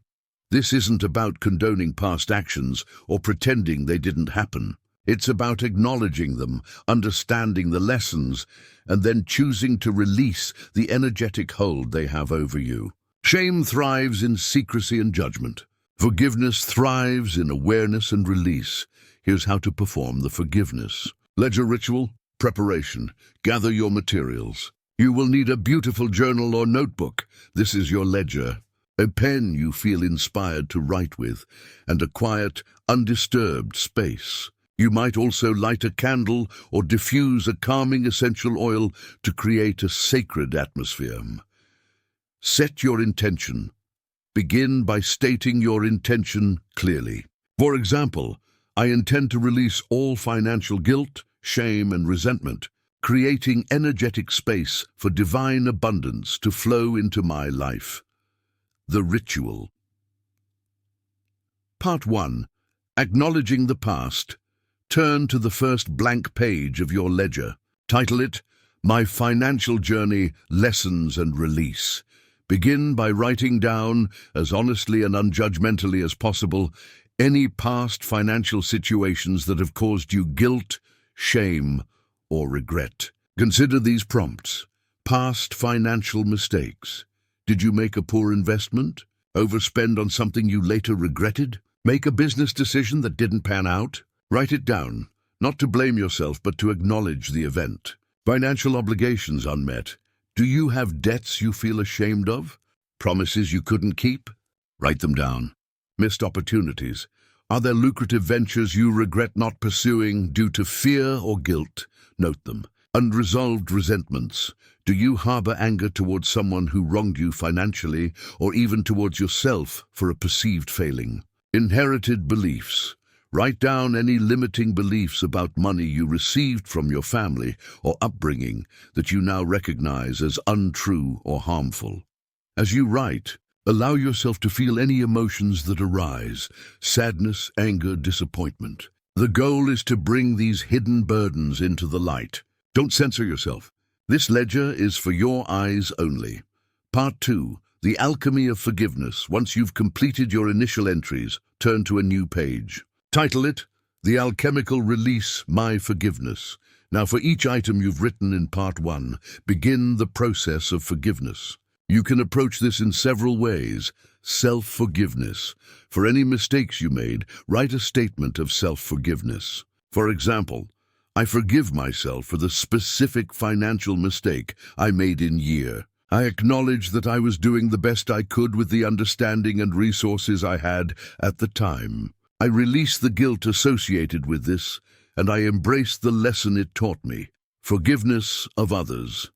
This isn't about condoning past actions or pretending they didn't happen. It's about acknowledging them, understanding the lessons, and then choosing to release the energetic hold they have over you. Shame thrives in secrecy and judgment. Forgiveness thrives in awareness and release. Here's how to perform the forgiveness. Ledger ritual, preparation. Gather your materials. You will need a beautiful journal or notebook. This is your ledger. A pen you feel inspired to write with, and a quiet, undisturbed space. You might also light a candle or diffuse a calming essential oil to create a sacred atmosphere. Set your intention. Begin by stating your intention clearly. For example, I intend to release all financial guilt, shame, and resentment, creating energetic space for divine abundance to flow into my life. The ritual. Part 1. Acknowledging the past. Turn to the first blank page of your ledger. Title it, My Financial Journey, Lessons and Release. Begin by writing down, as honestly and unjudgmentally as possible, any past financial situations that have caused you guilt, shame, or regret. Consider these prompts. Past financial mistakes. Did you make a poor investment? Overspend on something you later regretted? Make a business decision that didn't pan out? Write it down, not to blame yourself, but to acknowledge the event. Financial obligations unmet. Do you have debts you feel ashamed of? Promises you couldn't keep? Write them down. Missed opportunities. Are there lucrative ventures you regret not pursuing due to fear or guilt? Note them. Unresolved resentments. Do you harbor anger towards someone who wronged you financially, or even towards yourself for a perceived failing? Inherited beliefs. Write down any limiting beliefs about money you received from your family or upbringing that you now recognize as untrue or harmful. As you write, allow yourself to feel any emotions that arise: sadness, anger, disappointment. The goal is to bring these hidden burdens into the light. Don't censor yourself. This ledger is for your eyes only. Part 2. The Alchemy of Forgiveness. Once you've completed your initial entries, turn to a new page. Title it, The Alchemical Release, My Forgiveness. Now for each item you've written in Part 1, begin the process of forgiveness. You can approach this in several ways. Self-forgiveness. For any mistakes you made, write a statement of self-forgiveness. For example, I forgive myself for the specific financial mistake I made in year. I acknowledge that I was doing the best I could with the understanding and resources I had at the time. I release the guilt associated with this, and I embrace the lesson it taught me. Forgiveness of others.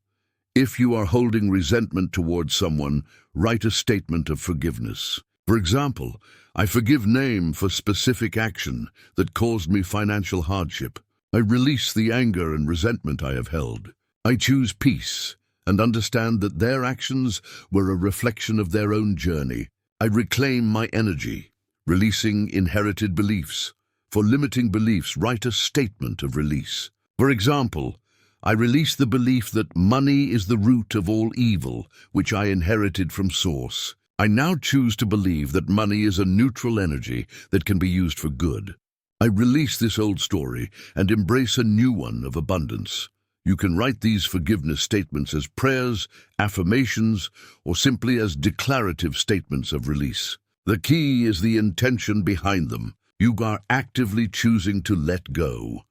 If you are holding resentment towards someone, write a statement of forgiveness. For example, I forgive name for specific action that caused me financial hardship. I release the anger and resentment I have held. I choose peace and understand that their actions were a reflection of their own journey. I reclaim my energy, releasing inherited beliefs. For limiting beliefs, write a statement of release. For example, I release the belief that money is the root of all evil, which I inherited from Source. I now choose to believe that money is a neutral energy that can be used for good. I release this old story and embrace a new one of abundance. You can write these forgiveness statements as prayers, affirmations, or simply as declarative statements of release. The key is the intention behind them. You are actively choosing to let go.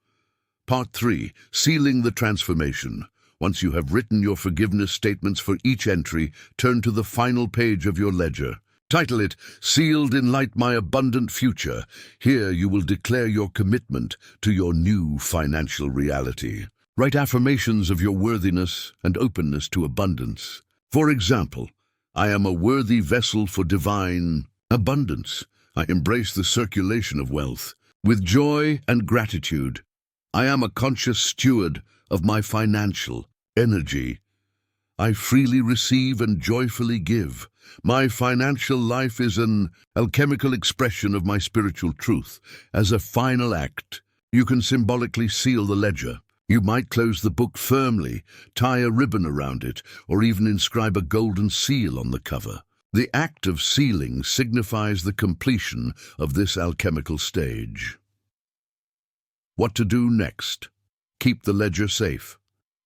Part 3. Sealing the transformation. Once you have written your forgiveness statements for each entry, turn to the final page of your ledger. Title it, Sealed in Light My Abundant Future. Here you will declare your commitment to your new financial reality. Write affirmations of your worthiness and openness to abundance. For example, I am a worthy vessel for divine abundance. I embrace the circulation of wealth. With joy and gratitude, I am a conscious steward of my financial energy. I freely receive and joyfully give. My financial life is an alchemical expression of my spiritual truth. As a final act, you can symbolically seal the ledger. You might close the book firmly, tie a ribbon around it, or even inscribe a golden seal on the cover. The act of sealing signifies the completion of this alchemical stage. What to do next? Keep the ledger safe.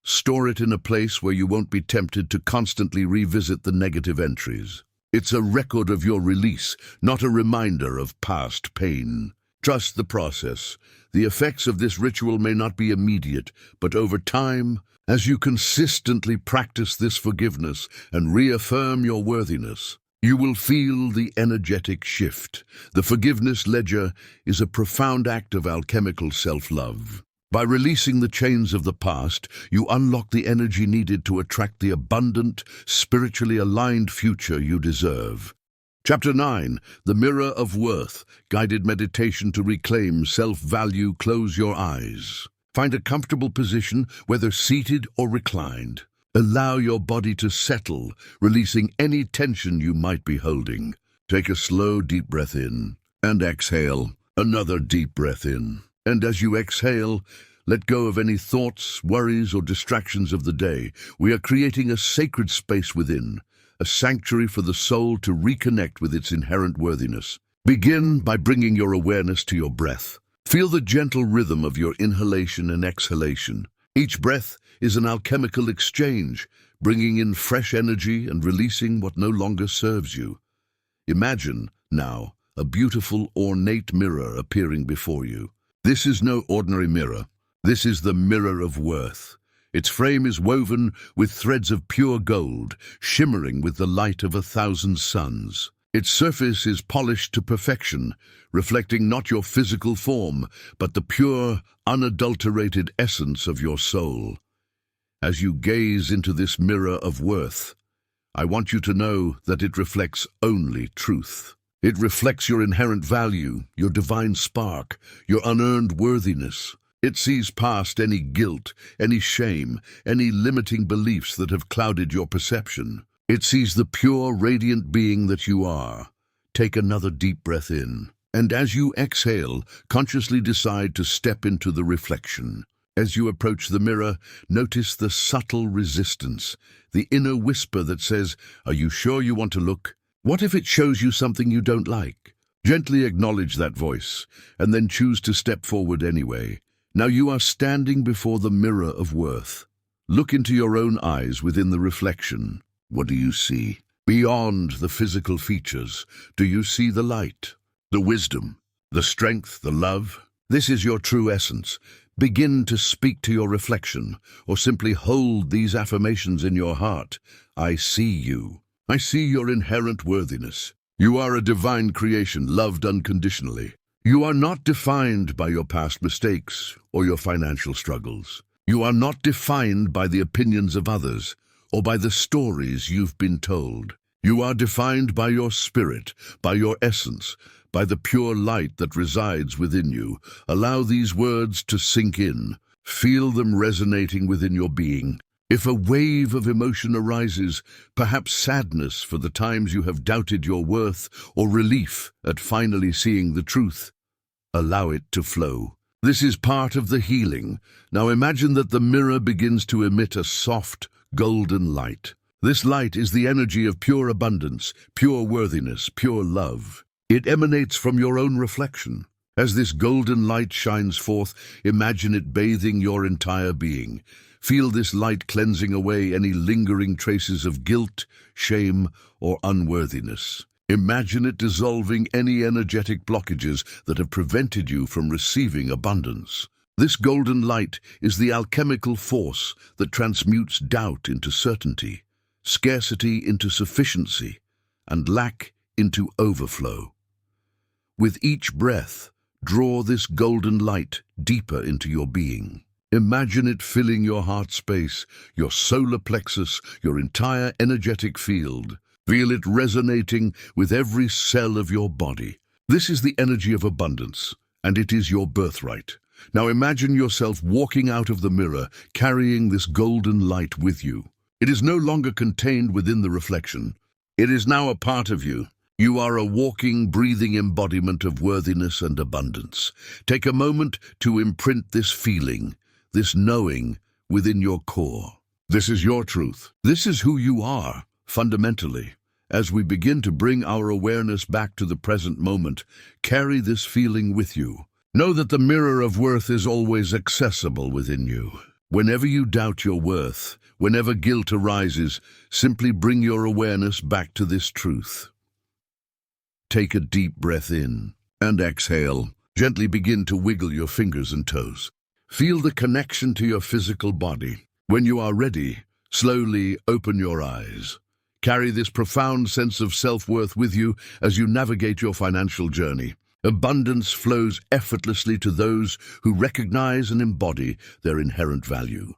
Store it in a place where you won't be tempted to constantly revisit the negative entries. It's a record of your release, not a reminder of past pain. Trust the process. The effects of this ritual may not be immediate, but over time, as you consistently practice this forgiveness and reaffirm your worthiness, you will feel the energetic shift. The forgiveness ledger is a profound act of alchemical self-love. By releasing the chains of the past, you unlock the energy needed to attract the abundant, spiritually aligned future you deserve. Chapter 9, The Mirror of Worth, Guided Meditation to Reclaim Self-Value. Close your eyes. Find a comfortable position, whether seated or reclined. Allow your body to settle, releasing any tension you might be holding. Take a slow, deep breath in and exhale. Another deep breath in. And as you exhale, let go of any thoughts, worries, or distractions of the day. We are creating a sacred space within, a sanctuary for the soul to reconnect with its inherent worthiness. Begin by bringing your awareness to your breath. Feel the gentle rhythm of your inhalation and exhalation. Each breath is an alchemical exchange, bringing in fresh energy and releasing what no longer serves you. Imagine, now, a beautiful, ornate mirror appearing before you. This is no ordinary mirror. This is the mirror of worth. Its frame is woven with threads of pure gold, shimmering with the light of 1,000 suns. Its surface is polished to perfection, reflecting not your physical form, but the pure, unadulterated essence of your soul. As you gaze into this mirror of worth, I want you to know that it reflects only truth. It reflects your inherent value, your divine spark, your unearned worthiness. It sees past any guilt, any shame, any limiting beliefs that have clouded your perception. It sees the pure, radiant being that you are. Take another deep breath in, and as you exhale, consciously decide to step into the reflection. As you approach the mirror, notice the subtle resistance, the inner whisper that says, "Are you sure you want to look? What if it shows you something you don't like?" Gently acknowledge that voice, and then choose to step forward anyway. Now you are standing before the mirror of worth. Look into your own eyes within the reflection. What do you see? Beyond the physical features, do you see the light, the wisdom, the strength, the love? This is your true essence. Begin to speak to your reflection, or simply hold these affirmations in your heart. I see you. I see your inherent worthiness. You are a divine creation, loved unconditionally. You are not defined by your past mistakes or your financial struggles. You are not defined by the opinions of others or by the stories you've been told. You are defined by your spirit, by your essence, by the pure light that resides within you. Allow these words to sink in. Feel them resonating within your being. If a wave of emotion arises, perhaps sadness for the times you have doubted your worth, or relief at finally seeing the truth, allow it to flow. This is part of the healing. Now imagine that the mirror begins to emit a soft, golden light. This light is the energy of pure abundance, pure worthiness, pure love. It emanates from your own reflection. As this golden light shines forth, imagine it bathing your entire being. Feel this light cleansing away any lingering traces of guilt, shame, or unworthiness. Imagine it dissolving any energetic blockages that have prevented you from receiving abundance. This golden light is the alchemical force that transmutes doubt into certainty, scarcity into sufficiency, and lack into overflow. With each breath, draw this golden light deeper into your being. Imagine it filling your heart space, your solar plexus, your entire energetic field. Feel it resonating with every cell of your body. This is the energy of abundance, and it is your birthright. Now imagine yourself walking out of the mirror, carrying this golden light with you. It is no longer contained within the reflection. It is now a part of you. You are a walking, breathing embodiment of worthiness and abundance. Take a moment to imprint this feeling, this knowing within your core. This is your truth. This is who you are, fundamentally. As we begin to bring our awareness back to the present moment, carry this feeling with you. Know that the mirror of worth is always accessible within you. Whenever you doubt your worth, whenever guilt arises, simply bring your awareness back to this truth. Take a deep breath in and exhale. Gently begin to wiggle your fingers and toes. Feel the connection to your physical body. When you are ready, slowly open your eyes. Carry this profound sense of self-worth with you as you navigate your financial journey. Abundance flows effortlessly to those who recognize and embody their inherent value.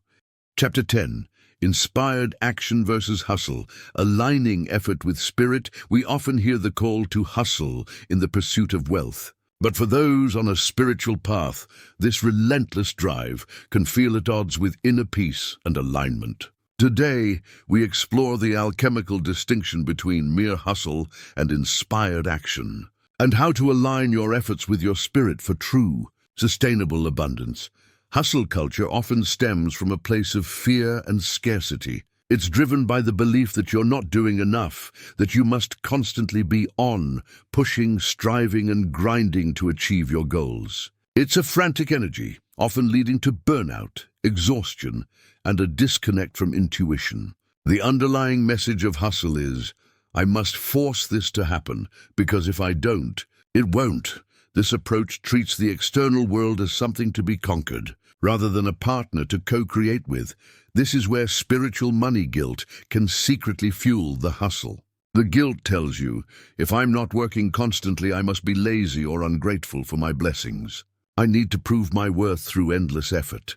Chapter 10. Inspired action versus hustle. Aligning effort with spirit, we often hear the call to hustle in the pursuit of wealth. But for those on a spiritual path, this relentless drive can feel at odds with inner peace and alignment. Today, we explore the alchemical distinction between mere hustle and inspired action, and how to align your efforts with your spirit for true, sustainable abundance. Hustle culture often stems from a place of fear and scarcity. It's driven by the belief that you're not doing enough, that you must constantly be on, pushing, striving, and grinding to achieve your goals. It's a frantic energy, often leading to burnout, exhaustion, and a disconnect from intuition. The underlying message of hustle is, I must force this to happen, because if I don't, it won't. This approach treats the external world as something to be conquered, rather than a partner to co-create with. This is where spiritual money guilt can secretly fuel the hustle. The guilt tells you, if I'm not working constantly, I must be lazy or ungrateful for my blessings. I need to prove my worth through endless effort.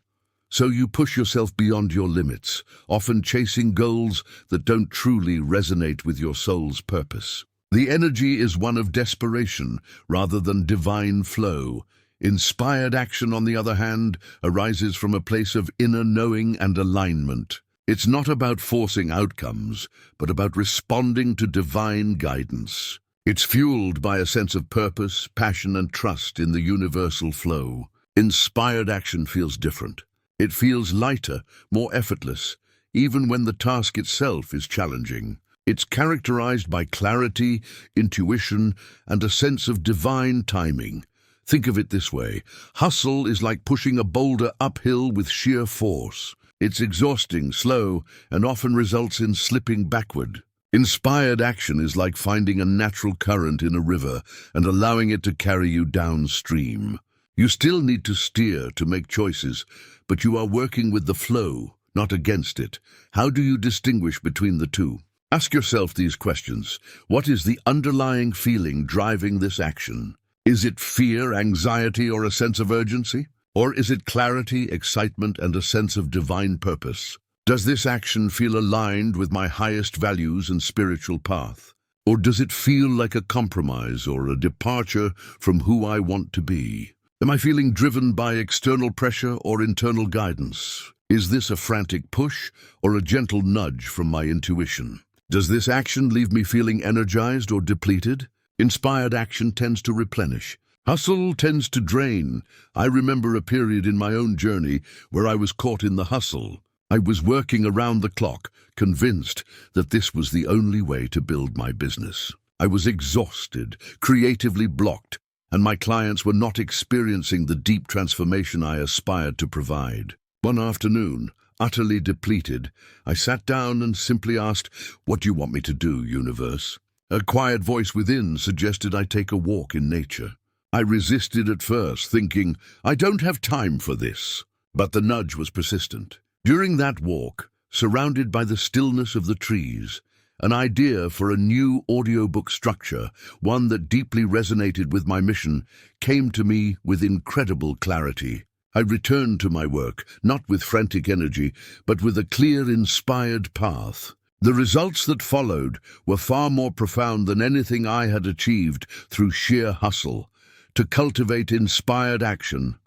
So you push yourself beyond your limits, often chasing goals that don't truly resonate with your soul's purpose. The energy is one of desperation rather than divine flow. Inspired action, on the other hand, arises from a place of inner knowing and alignment. It's not about forcing outcomes, but about responding to divine guidance. It's fueled by a sense of purpose, passion, and trust in the universal flow. Inspired action feels different. It feels lighter, more effortless, even when the task itself is challenging. It's characterized by clarity, intuition, and a sense of divine timing. Think of it this way. Hustle is like pushing a boulder uphill with sheer force. It's exhausting, slow, and often results in slipping backward. Inspired action is like finding a natural current in a river and allowing it to carry you downstream. You still need to steer to make choices, but you are working with the flow, not against it. How do you distinguish between the two? Ask yourself these questions. What is the underlying feeling driving this action? Is it fear, anxiety, or a sense of urgency? Or is it clarity, excitement, and a sense of divine purpose? Does this action feel aligned with my highest values and spiritual path? Or does it feel like a compromise or a departure from who I want to be? Am I feeling driven by external pressure or internal guidance? Is this a frantic push or a gentle nudge from my intuition? Does this action leave me feeling energized or depleted? Inspired action tends to replenish. Hustle tends to drain. I remember a period in my own journey where I was caught in the hustle. I was working around the clock, convinced that this was the only way to build my business. I was exhausted, creatively blocked, and my clients were not experiencing the deep transformation I aspired to provide. One afternoon, utterly depleted, I sat down and simply asked, "What do you want me to do, universe?" A quiet voice within suggested I take a walk in nature. I resisted at first, thinking, "I don't have time for this." But the nudge was persistent. During that walk, surrounded by the stillness of the trees, an idea for a new audiobook structure, one that deeply resonated with my mission, came to me with incredible clarity. I returned to my work, not with frantic energy, but with a clear, inspired path. The results that followed were far more profound than anything I had achieved through sheer hustle. To cultivate inspired action,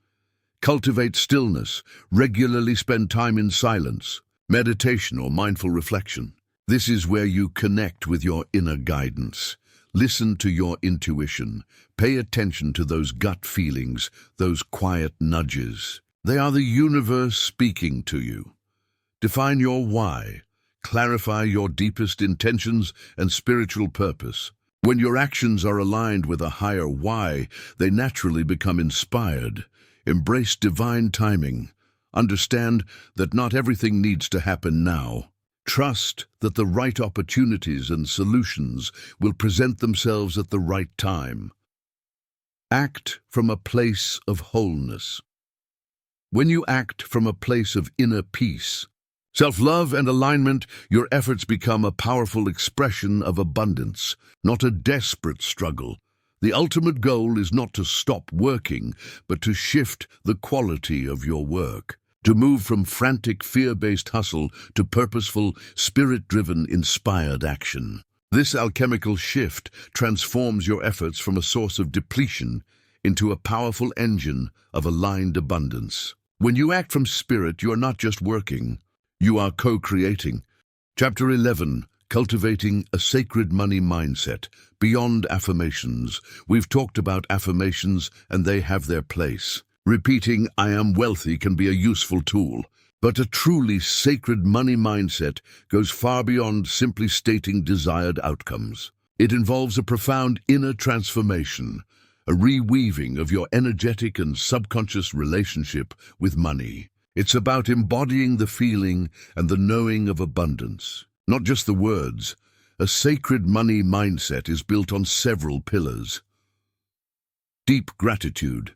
cultivate stillness, regularly spend time in silence, meditation or mindful reflection. This is where you connect with your inner guidance. Listen to your intuition. Pay attention to those gut feelings, those quiet nudges. They are the universe speaking to you. Define your why. Clarify your deepest intentions and spiritual purpose. When your actions are aligned with a higher why, they naturally become inspired. Embrace divine timing. Understand that not everything needs to happen now. Trust that the right opportunities and solutions will present themselves at the right time. Act from a place of wholeness. When you act from a place of inner peace, self-love and alignment, your efforts become a powerful expression of abundance, not a desperate struggle. The ultimate goal is not to stop working, but to shift the quality of your work. To move from frantic, fear-based hustle to purposeful, spirit-driven, inspired action. This alchemical shift transforms your efforts from a source of depletion into a powerful engine of aligned abundance. When you act from spirit, you are not just working, you are co-creating. Chapter 11, Cultivating a Sacred Money Mindset. Beyond affirmations. We've talked about affirmations and they have their place. Repeating, "I am wealthy," can be a useful tool, but a truly sacred money mindset goes far beyond simply stating desired outcomes. It involves a profound inner transformation, a reweaving of your energetic and subconscious relationship with money. It's about embodying the feeling and the knowing of abundance, not just the words. A sacred money mindset is built on several pillars. Deep gratitude.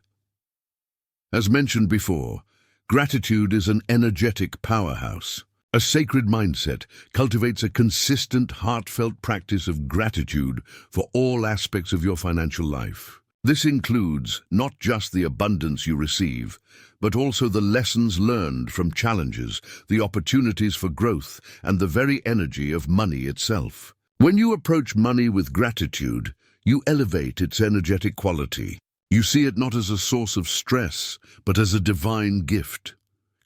As mentioned before, gratitude is an energetic powerhouse. A sacred mindset cultivates a consistent, heartfelt practice of gratitude for all aspects of your financial life. This includes not just the abundance you receive, but also the lessons learned from challenges, the opportunities for growth, and the very energy of money itself. When you approach money with gratitude, you elevate its energetic quality. You see it not as a source of stress, but as a divine gift.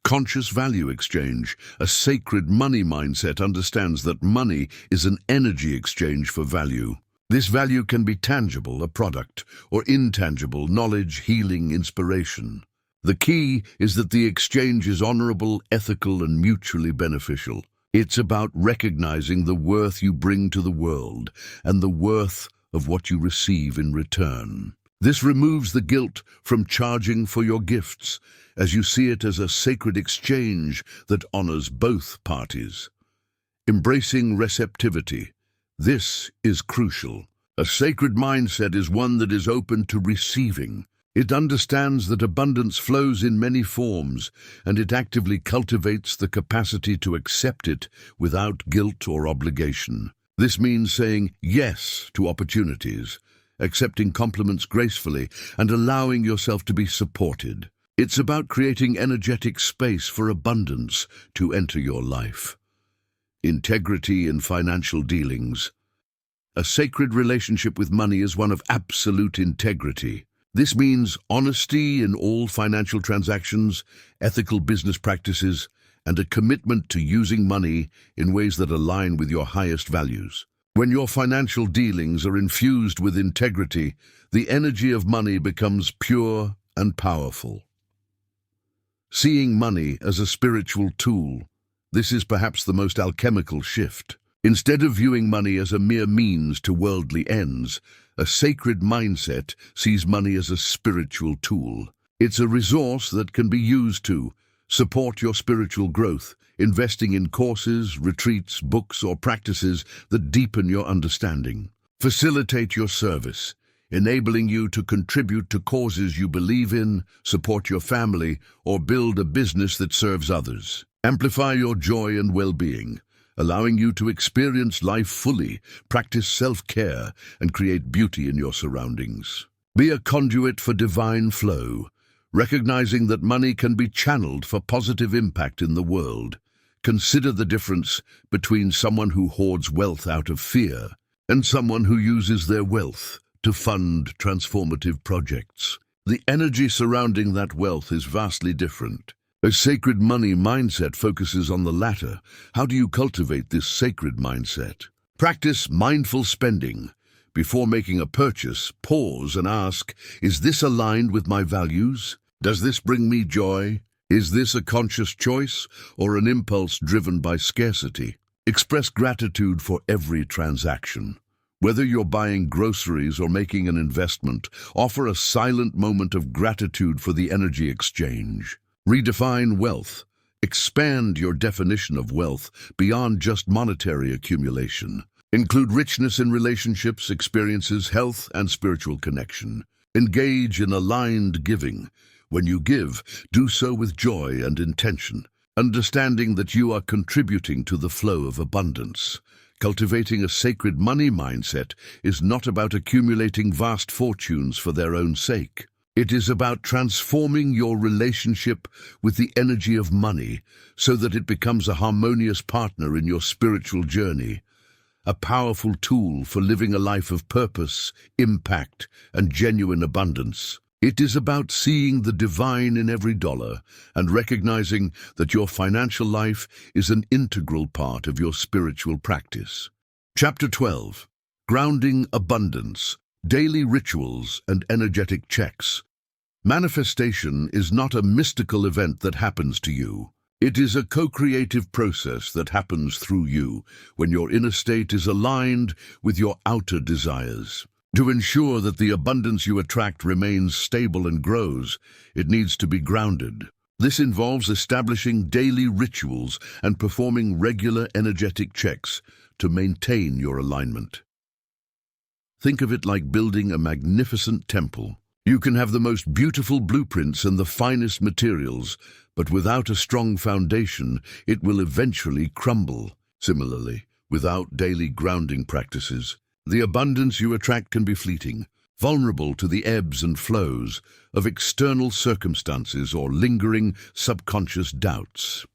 Conscious value exchange. A sacred money mindset understands that money is an energy exchange for value. This value can be tangible, a product, or intangible, knowledge, healing, inspiration. The key is that the exchange is honorable, ethical, and mutually beneficial. It's about recognizing the worth you bring to the world and the worth of what you receive in return. This removes the guilt from charging for your gifts, as you see it as a sacred exchange that honors both parties. Embracing receptivity. This is crucial. A sacred mindset is one that is open to receiving. It understands that abundance flows in many forms, and it actively cultivates the capacity to accept it without guilt or obligation. This means saying yes to opportunities, accepting compliments gracefully, and allowing yourself to be supported. It's about creating energetic space for abundance to enter your life. Integrity in financial dealings. A sacred relationship with money is one of absolute integrity. This means honesty in all financial transactions, ethical business practices, and a commitment to using money in ways that align with your highest values. When your financial dealings are infused with integrity, the energy of money becomes pure and powerful. Seeing money as a spiritual tool. This is perhaps the most alchemical shift. Instead of viewing money as a mere means to worldly ends, a sacred mindset sees money as a spiritual tool. It's a resource that can be used to support your spiritual growth, investing in courses, retreats, books, or practices that deepen your understanding. Facilitate your service, enabling you to contribute to causes you believe in, support your family, or build a business that serves others. Amplify your joy and well-being, allowing you to experience life fully, practice self-care, and create beauty in your surroundings. Be a conduit for divine flow, recognizing that money can be channeled for positive impact in the world. Consider the difference between someone who hoards wealth out of fear and someone who uses their wealth to fund transformative projects. The energy surrounding that wealth is vastly different. A sacred money mindset focuses on the latter. How do you cultivate this sacred mindset? Practice mindful spending. Before making a purchase, pause and ask, is this aligned with my values? Does this bring me joy? Is this a conscious choice or an impulse driven by scarcity? Express gratitude for every transaction. Whether you're buying groceries or making an investment, offer a silent moment of gratitude for the energy exchange. Redefine wealth. Expand your definition of wealth beyond just monetary accumulation. Include richness in relationships, experiences, health, and spiritual connection. Engage in aligned giving. When you give, do so with joy and intention, understanding that you are contributing to the flow of abundance. Cultivating a sacred money mindset is not about accumulating vast fortunes for their own sake. It is about transforming your relationship with the energy of money so that it becomes a harmonious partner in your spiritual journey, a powerful tool for living a life of purpose, impact, and genuine abundance. It is about seeing the divine in every dollar and recognizing that your financial life is an integral part of your spiritual practice. Chapter 12. Grounding Abundance. Daily Rituals and Energetic Checks. Manifestation is not a mystical event that happens to you. It is a co-creative process that happens through you when your inner state is aligned with your outer desires. To ensure that the abundance you attract remains stable and grows, it needs to be grounded. This involves establishing daily rituals and performing regular energetic checks to maintain your alignment. Think of it like building a magnificent temple. You can have the most beautiful blueprints and the finest materials, but without a strong foundation, it will eventually crumble. Similarly, without daily grounding practices, the abundance you attract can be fleeting, vulnerable to the ebbs and flows of external circumstances or lingering subconscious doubts.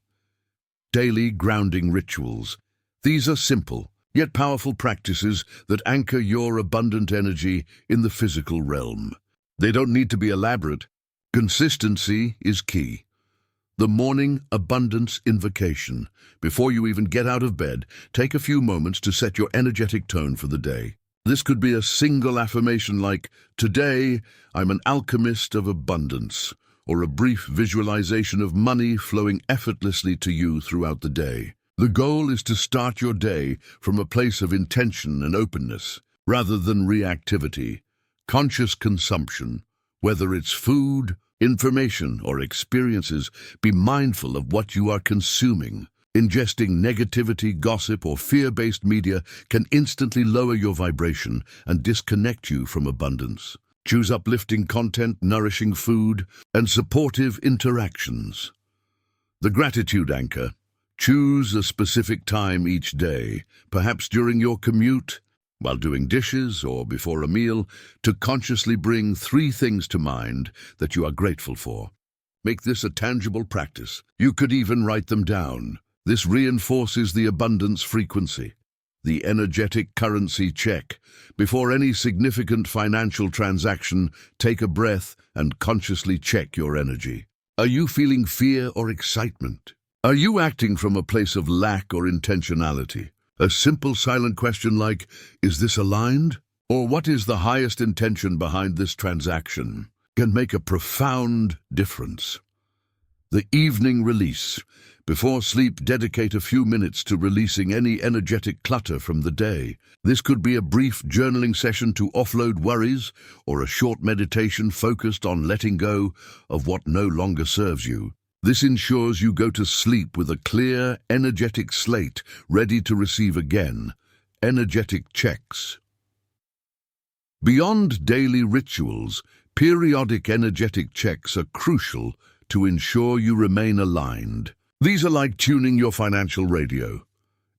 Daily grounding rituals. These are simple, yet powerful practices that anchor your abundant energy in the physical realm. They don't need to be elaborate. Consistency is key. The morning abundance invocation. Before you even get out of bed, take a few moments to set your energetic tone for the day. This could be a single affirmation like, "Today, I'm an alchemist of abundance," or a brief visualization of money flowing effortlessly to you throughout the day. The goal is to start your day from a place of intention and openness, rather than reactivity. Conscious consumption, whether it's food, information, or experiences, be mindful of what you are consuming. Ingesting negativity, gossip, or fear-based media can instantly lower your vibration and disconnect you from abundance. Choose uplifting content, nourishing food, and supportive interactions. The gratitude anchor. Choose a specific time each day, perhaps during your commute, while doing dishes, or before a meal, to consciously bring 3 things to mind that you are grateful for. Make this a tangible practice. You could even write them down. This reinforces the abundance frequency. The energetic currency check. Before any significant financial transaction, take a breath and consciously check your energy. Are you feeling fear or excitement? Are you acting from a place of lack or intentionality? A simple silent question like, is this aligned? Or what is the highest intention behind this transaction? Can make a profound difference. The evening release. Before sleep, dedicate a few minutes to releasing any energetic clutter from the day. This could be a brief journaling session to offload worries, or a short meditation focused on letting go of what no longer serves you. This ensures you go to sleep with a clear, energetic slate, ready to receive again. Energetic checks. Beyond daily rituals, periodic energetic checks are crucial to ensure you remain aligned. These are like tuning your financial radio.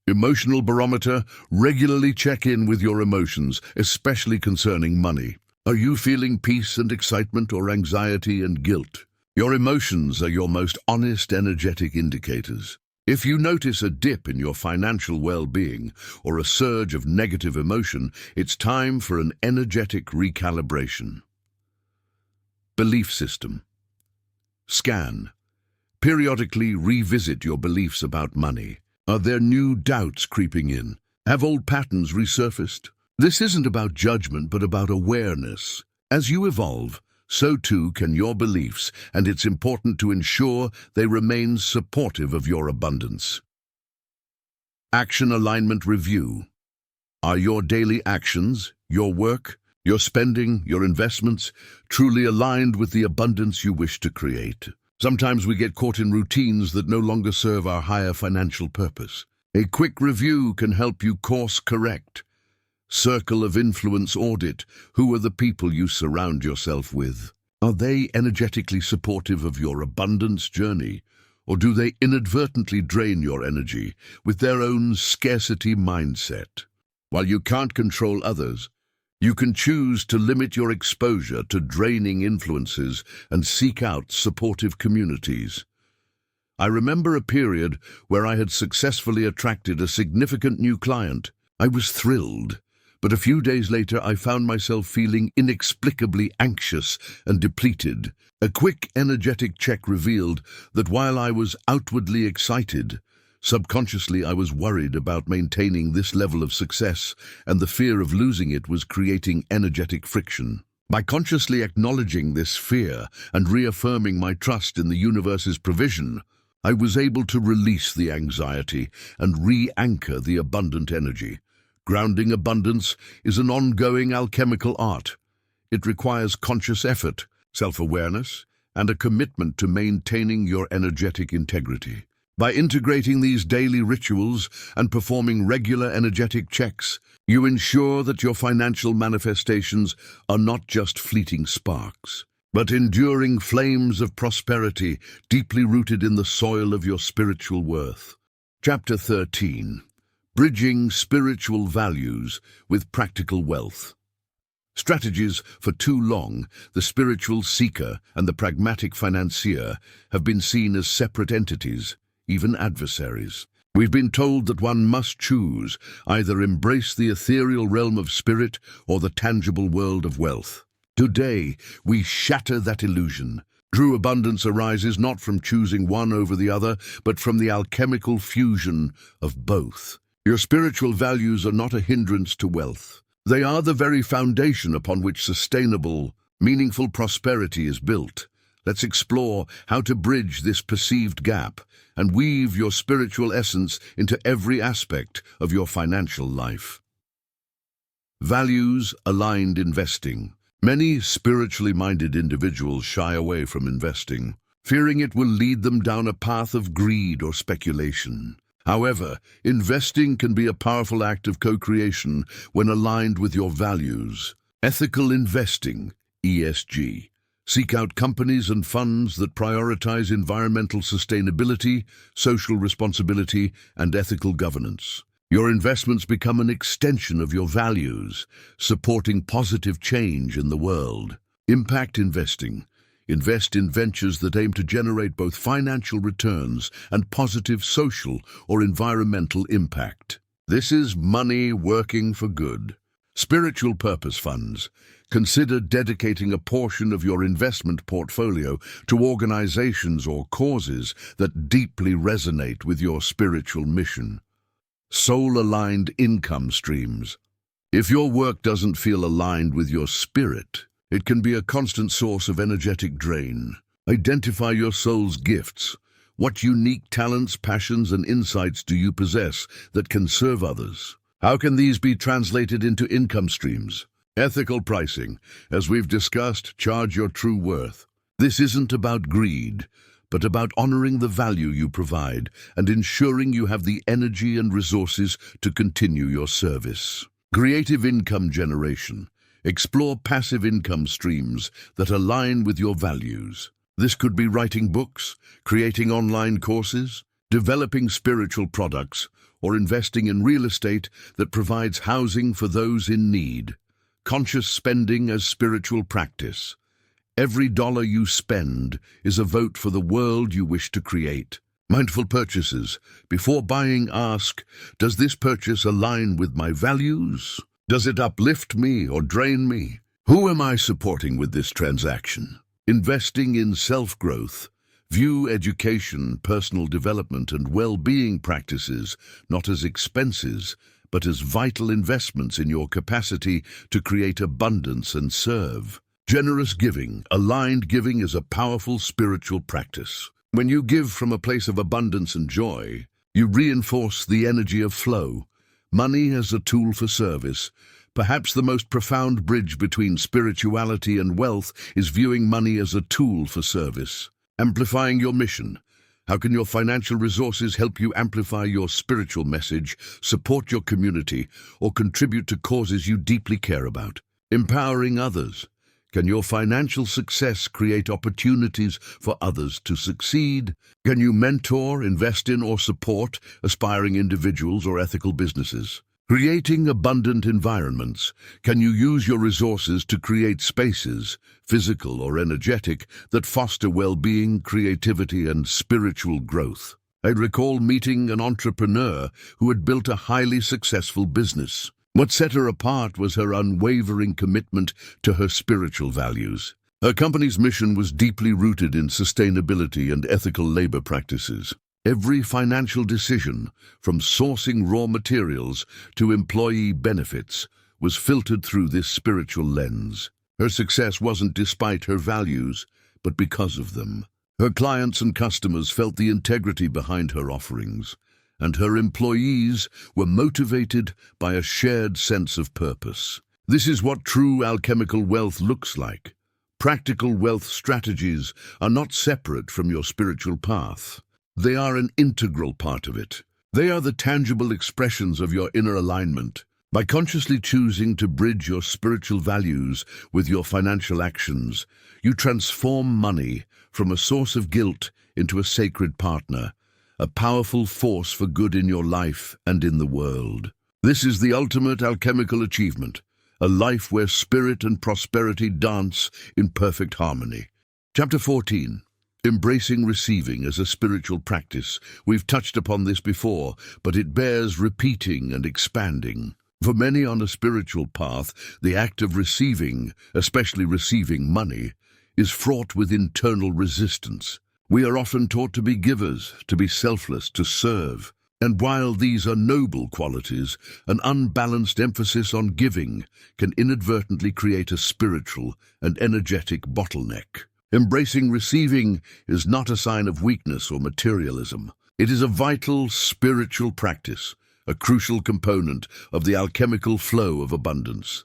Emotional barometer, regularly check in with your emotions, especially concerning money. Are you feeling peace and excitement or anxiety and guilt? Your emotions are your most honest energetic indicators. If you notice a dip in your financial well-being or a surge of negative emotion, it's time for an energetic recalibration. Belief system. Scan. Periodically revisit your beliefs about money. Are there new doubts creeping in? Have old patterns resurfaced? This isn't about judgment, but about awareness. As you evolve, so too can your beliefs, and it's important to ensure they remain supportive of your abundance. Action alignment review. Are your daily actions, your work, your spending, your investments, truly aligned with the abundance you wish to create? Sometimes we get caught in routines that no longer serve our higher financial purpose. A quick review can help you course correct. Circle of influence audit. Who are the people you surround yourself with? Are they energetically supportive of your abundance journey, or do they inadvertently drain your energy with their own scarcity mindset? While you can't control others, you can choose to limit your exposure to draining influences and seek out supportive communities. I remember a period where I had successfully attracted a significant new client. I was thrilled, but a few days later I found myself feeling inexplicably anxious and depleted. A quick energetic check revealed that while I was outwardly excited, subconsciously I was worried about maintaining this level of success, and the fear of losing it was creating energetic friction. By consciously acknowledging this fear and reaffirming my trust in the universe's provision, I was able to release the anxiety and re-anchor the abundant energy. Grounding abundance is an ongoing alchemical art. It requires conscious effort, self-awareness, and a commitment to maintaining your energetic integrity. By integrating these daily rituals and performing regular energetic checks, you ensure that your financial manifestations are not just fleeting sparks, but enduring flames of prosperity deeply rooted in the soil of your spiritual worth. Chapter 13. Bridging spiritual values with practical wealth. Strategies. For too long, the spiritual seeker and the pragmatic financier have been seen as separate entities, even adversaries. We've been told that one must choose, either embrace the ethereal realm of spirit or the tangible world of wealth. Today, we shatter that illusion. True abundance arises not from choosing one over the other, but from the alchemical fusion of both. Your spiritual values are not a hindrance to wealth. They are the very foundation upon which sustainable, meaningful prosperity is built. Let's explore how to bridge this perceived gap and weave your spiritual essence into every aspect of your financial life. Values-aligned investing. Many spiritually minded individuals shy away from investing, fearing it will lead them down a path of greed or speculation. However, investing can be a powerful act of co-creation when aligned with your values. Ethical investing, ESG. Seek out companies and funds that prioritize environmental sustainability, social responsibility, and ethical governance. Your investments become an extension of your values, supporting positive change in the world. Impact investing. Invest in ventures that aim to generate both financial returns and positive social or environmental impact. This is money working for good. Spiritual purpose funds. Consider dedicating a portion of your investment portfolio to organizations or causes that deeply resonate with your spiritual mission. Soul-aligned income streams. If your work doesn't feel aligned with your spirit, it can be a constant source of energetic drain. Identify your soul's gifts. What unique talents, passions, and insights do you possess that can serve others? How can these be translated into income streams? Ethical pricing. As we've discussed, charge your true worth. This isn't about greed, but about honoring the value you provide and ensuring you have the energy and resources to continue your service. Creative income generation. Explore passive income streams that align with your values. This could be writing books, creating online courses, developing spiritual products, or investing in real estate that provides housing for those in need. Conscious spending as spiritual practice. Every dollar you spend is a vote for the world you wish to create. Mindful purchases. Before buying, ask, does this purchase align with my values? Does it uplift me or drain me? Who am I supporting with this transaction? Investing in self-growth. View education, personal development, and well-being practices not as expenses, but as vital investments in your capacity to create abundance and serve. Generous giving. Aligned giving is a powerful spiritual practice. When you give from a place of abundance and joy, you reinforce the energy of flow. Money as a tool for service. Perhaps the most profound bridge between spirituality and wealth is viewing money as a tool for service. Amplifying your mission. How can your financial resources help you amplify your spiritual message, support your community, or contribute to causes you deeply care about? Empowering others. Can your financial success create opportunities for others to succeed? Can you mentor, invest in, or support aspiring individuals or ethical businesses? Creating abundant environments. Can you use your resources to create spaces, physical or energetic, that foster well-being, creativity, and spiritual growth? I recall meeting an entrepreneur who had built a highly successful business. What set her apart was her unwavering commitment to her spiritual values. Her company's mission was deeply rooted in sustainability and ethical labor practices. Every financial decision, from sourcing raw materials to employee benefits, was filtered through this spiritual lens. Her success wasn't despite her values, but because of them. Her clients and customers felt the integrity behind her offerings, and her employees were motivated by a shared sense of purpose. This is what true alchemical wealth looks like. Practical wealth strategies are not separate from your spiritual path. They are an integral part of it. They are the tangible expressions of your inner alignment. By consciously choosing to bridge your spiritual values with your financial actions, you transform money from a source of guilt into a sacred partner, a powerful force for good in your life and in the world. This is the ultimate alchemical achievement, a life where spirit and prosperity dance in perfect harmony. Chapter 14. Embracing receiving as a spiritual practice. We've touched upon this before, but it bears repeating and expanding. For many on a spiritual path, the act of receiving, especially receiving money, is fraught with internal resistance. We are often taught to be givers, to be selfless, to serve. And while these are noble qualities, an unbalanced emphasis on giving can inadvertently create a spiritual and energetic bottleneck. Embracing receiving is not a sign of weakness or materialism. It is a vital spiritual practice, a crucial component of the alchemical flow of abundance.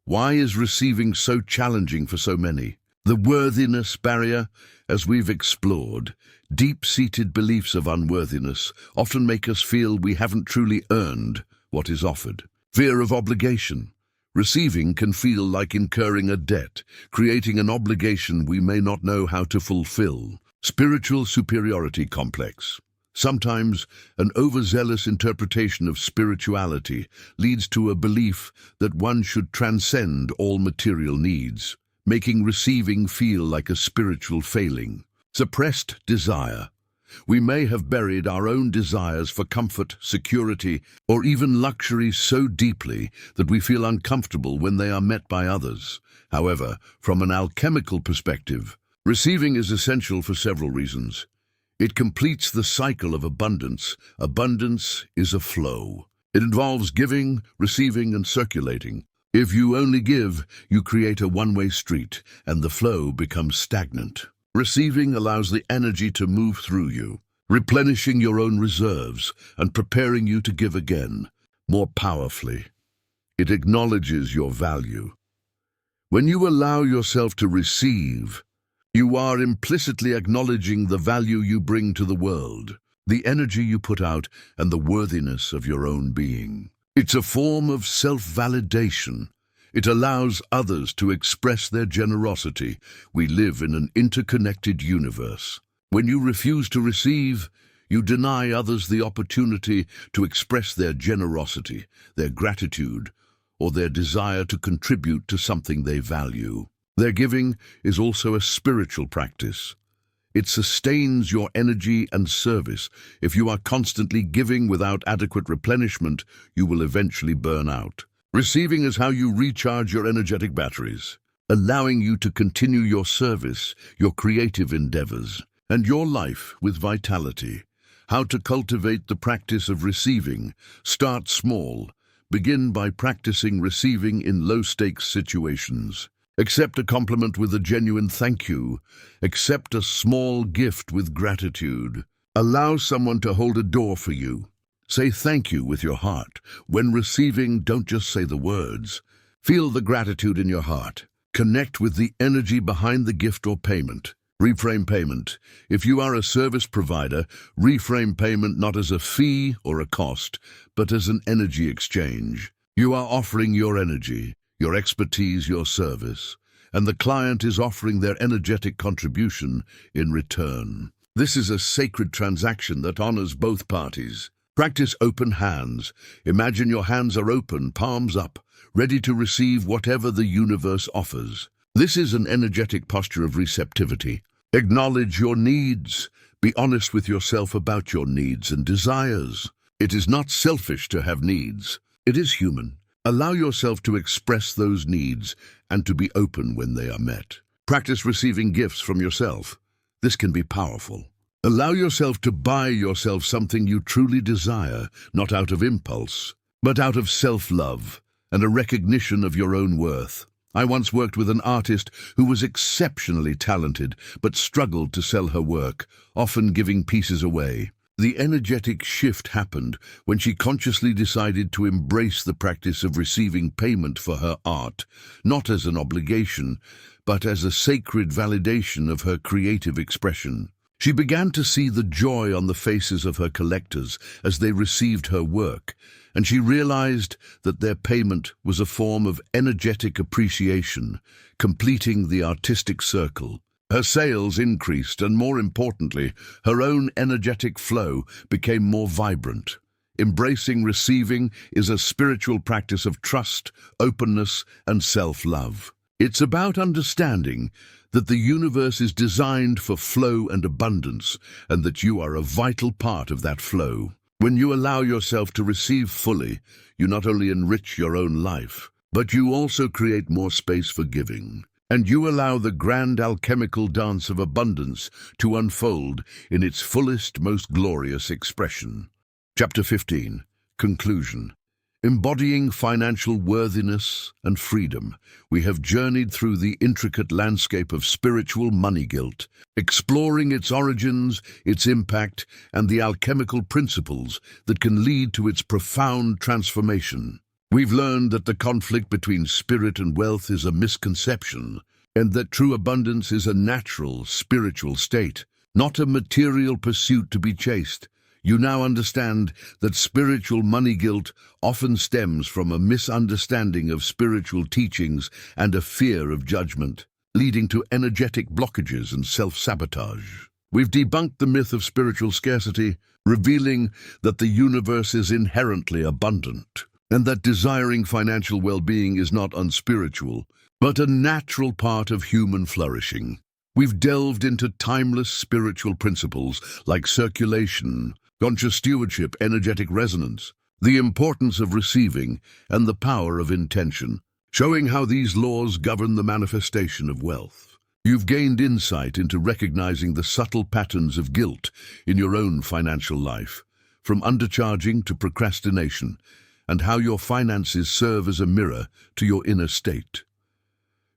Why is receiving so challenging for so many? The worthiness barrier, as we've explored, deep-seated beliefs of unworthiness often make us feel we haven't truly earned what is offered. Fear of obligation. Receiving can feel like incurring a debt, creating an obligation we may not know how to fulfill. Spiritual superiority complex. Sometimes, an overzealous interpretation of spirituality leads to a belief that one should transcend all material needs. making receiving feel like a spiritual failing. Suppressed desire. We may have buried our own desires for comfort, security, or even luxury so deeply that we feel uncomfortable when they are met by others. However, from an alchemical perspective, receiving is essential for several reasons. It completes the cycle of abundance. Abundance is a flow. It involves giving, receiving, and circulating. If you only give, you create a one-way street, and the flow becomes stagnant. Receiving allows the energy to move through you, replenishing your own reserves and preparing you to give again, more powerfully. It acknowledges your value. When you allow yourself to receive, you are implicitly acknowledging the value you bring to the world, the energy you put out, and the worthiness of your own being. It's a form of self-validation. It allows others to express their generosity. We live in an interconnected universe. When you refuse to receive, you deny others the opportunity to express their generosity, their gratitude, or their desire to contribute to something they value. Their giving is also a spiritual practice. It sustains your energy and service. If you are constantly giving without adequate replenishment, you will eventually burn out. Receiving is how you recharge your energetic batteries, allowing you to continue your service, your creative endeavors, and your life with vitality. How to cultivate the practice of receiving. Start small. Begin by practicing receiving in low-stakes situations. Accept a compliment with a genuine thank you. Accept a small gift with gratitude. Allow someone to hold a door for you. Say thank you with your heart. When receiving, don't just say the words. Feel the gratitude in your heart. Connect with the energy behind the gift or payment. Reframe payment. If you are a service provider, reframe payment not as a fee or a cost, but as an energy exchange. You are offering your energy, your expertise, your service, and the client is offering their energetic contribution in return. This is a sacred transaction that honors both parties. Practice open hands. Imagine your hands are open, palms up, ready to receive whatever the universe offers. This is an energetic posture of receptivity. Acknowledge your needs. Be honest with yourself about your needs and desires. It is not selfish to have needs. It is human. Allow yourself to express those needs and to be open when they are met. Practice receiving gifts from yourself. This can be powerful. Allow yourself to buy yourself something you truly desire, not out of impulse, but out of self-love and a recognition of your own worth. I once worked with an artist who was exceptionally talented but struggled to sell her work, often giving pieces away. The energetic shift happened when she consciously decided to embrace the practice of receiving payment for her art, not as an obligation, but as a sacred validation of her creative expression. She began to see the joy on the faces of her collectors as they received her work, and she realized that their payment was a form of energetic appreciation, completing the artistic circle. Her sales increased, and more importantly, her own energetic flow became more vibrant. Embracing receiving is a spiritual practice of trust, openness, and self-love. It's about understanding that the universe is designed for flow and abundance, and that you are a vital part of that flow. When you allow yourself to receive fully, you not only enrich your own life, but you also create more space for giving. And you allow the grand alchemical dance of abundance to unfold in its fullest, most glorious expression. Chapter 15. Conclusion. Embodying financial worthiness and freedom, we have journeyed through the intricate landscape of spiritual money guilt, exploring its origins, its impact, and the alchemical principles that can lead to its profound transformation. We've learned that the conflict between spirit and wealth is a misconception, and that true abundance is a natural, spiritual state, not a material pursuit to be chased. You now understand that spiritual money guilt often stems from a misunderstanding of spiritual teachings and a fear of judgment, leading to energetic blockages and self-sabotage. We've debunked the myth of spiritual scarcity, revealing that the universe is inherently abundant, and that desiring financial well-being is not unspiritual, but a natural part of human flourishing. We've delved into timeless spiritual principles like circulation, conscious stewardship, energetic resonance, the importance of receiving, and the power of intention, showing how these laws govern the manifestation of wealth. You've gained insight into recognizing the subtle patterns of guilt in your own financial life, from undercharging to procrastination, and how your finances serve as a mirror to your inner state.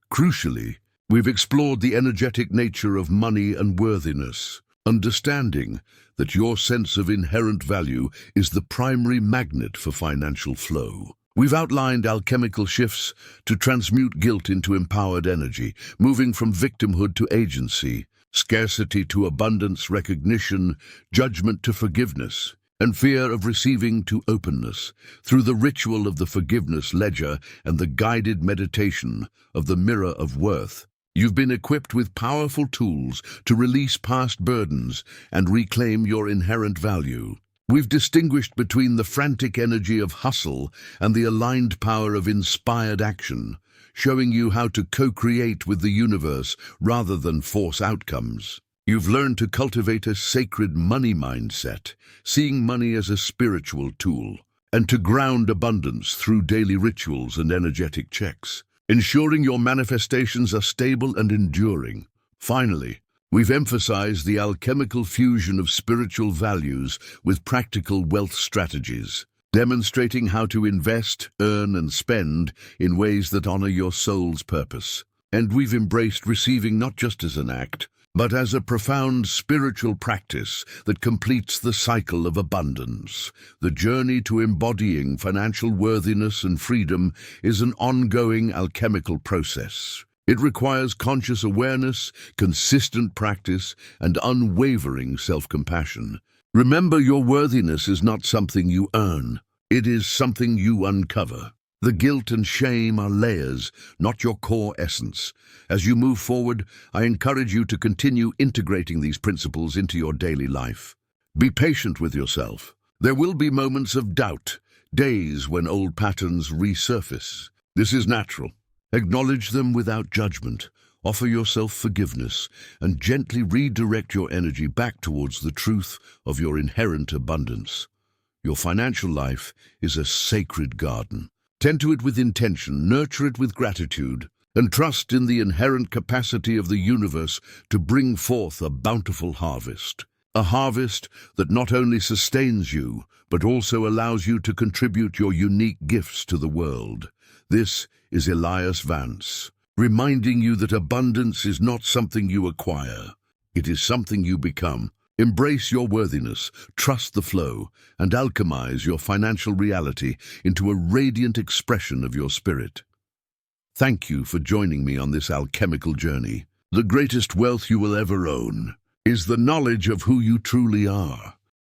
Crucially, we've explored the energetic nature of money and worthiness, understanding that your sense of inherent value is the primary magnet for financial flow. We've outlined alchemical shifts to transmute guilt into empowered energy, moving from victimhood to agency, scarcity to abundance, recognition, judgment to forgiveness, and fear of receiving to openness, through the ritual of the forgiveness ledger and the guided meditation of the mirror of worth. You've been equipped with powerful tools to release past burdens and reclaim your inherent value. We've distinguished between the frantic energy of hustle and the aligned power of inspired action, showing you how to co-create with the universe rather than force outcomes. You've learned to cultivate a sacred money mindset, seeing money as a spiritual tool, and to ground abundance through daily rituals and energetic checks, ensuring your manifestations are stable and enduring. Finally, we've emphasized the alchemical fusion of spiritual values with practical wealth strategies, demonstrating how to invest, earn, and spend in ways that honor your soul's purpose. And we've embraced receiving not just as an act, but as a profound spiritual practice that completes the cycle of abundance. The journey to embodying financial worthiness and freedom is an ongoing alchemical process. It requires conscious awareness, consistent practice, and unwavering self-compassion. Remember, your worthiness is not something you earn. It is something you uncover. The guilt and shame are layers, not your core essence. As you move forward, I encourage you to continue integrating these principles into your daily life. Be patient with yourself. There will be moments of doubt, days when old patterns resurface. This is natural. Acknowledge them without judgment. Offer yourself forgiveness and gently redirect your energy back towards the truth of your inherent abundance. Your financial life is a sacred garden. Tend to it with intention, nurture it with gratitude, and trust in the inherent capacity of the universe to bring forth a bountiful harvest. A harvest that not only sustains you, but also allows you to contribute your unique gifts to the world. This is Elias Vance, reminding you that abundance is not something you acquire. It is something you become. Embrace your worthiness, trust the flow, and alchemize your financial reality into a radiant expression of your spirit. Thank you for joining me on this alchemical journey. The greatest wealth you will ever own is the knowledge of who you truly are.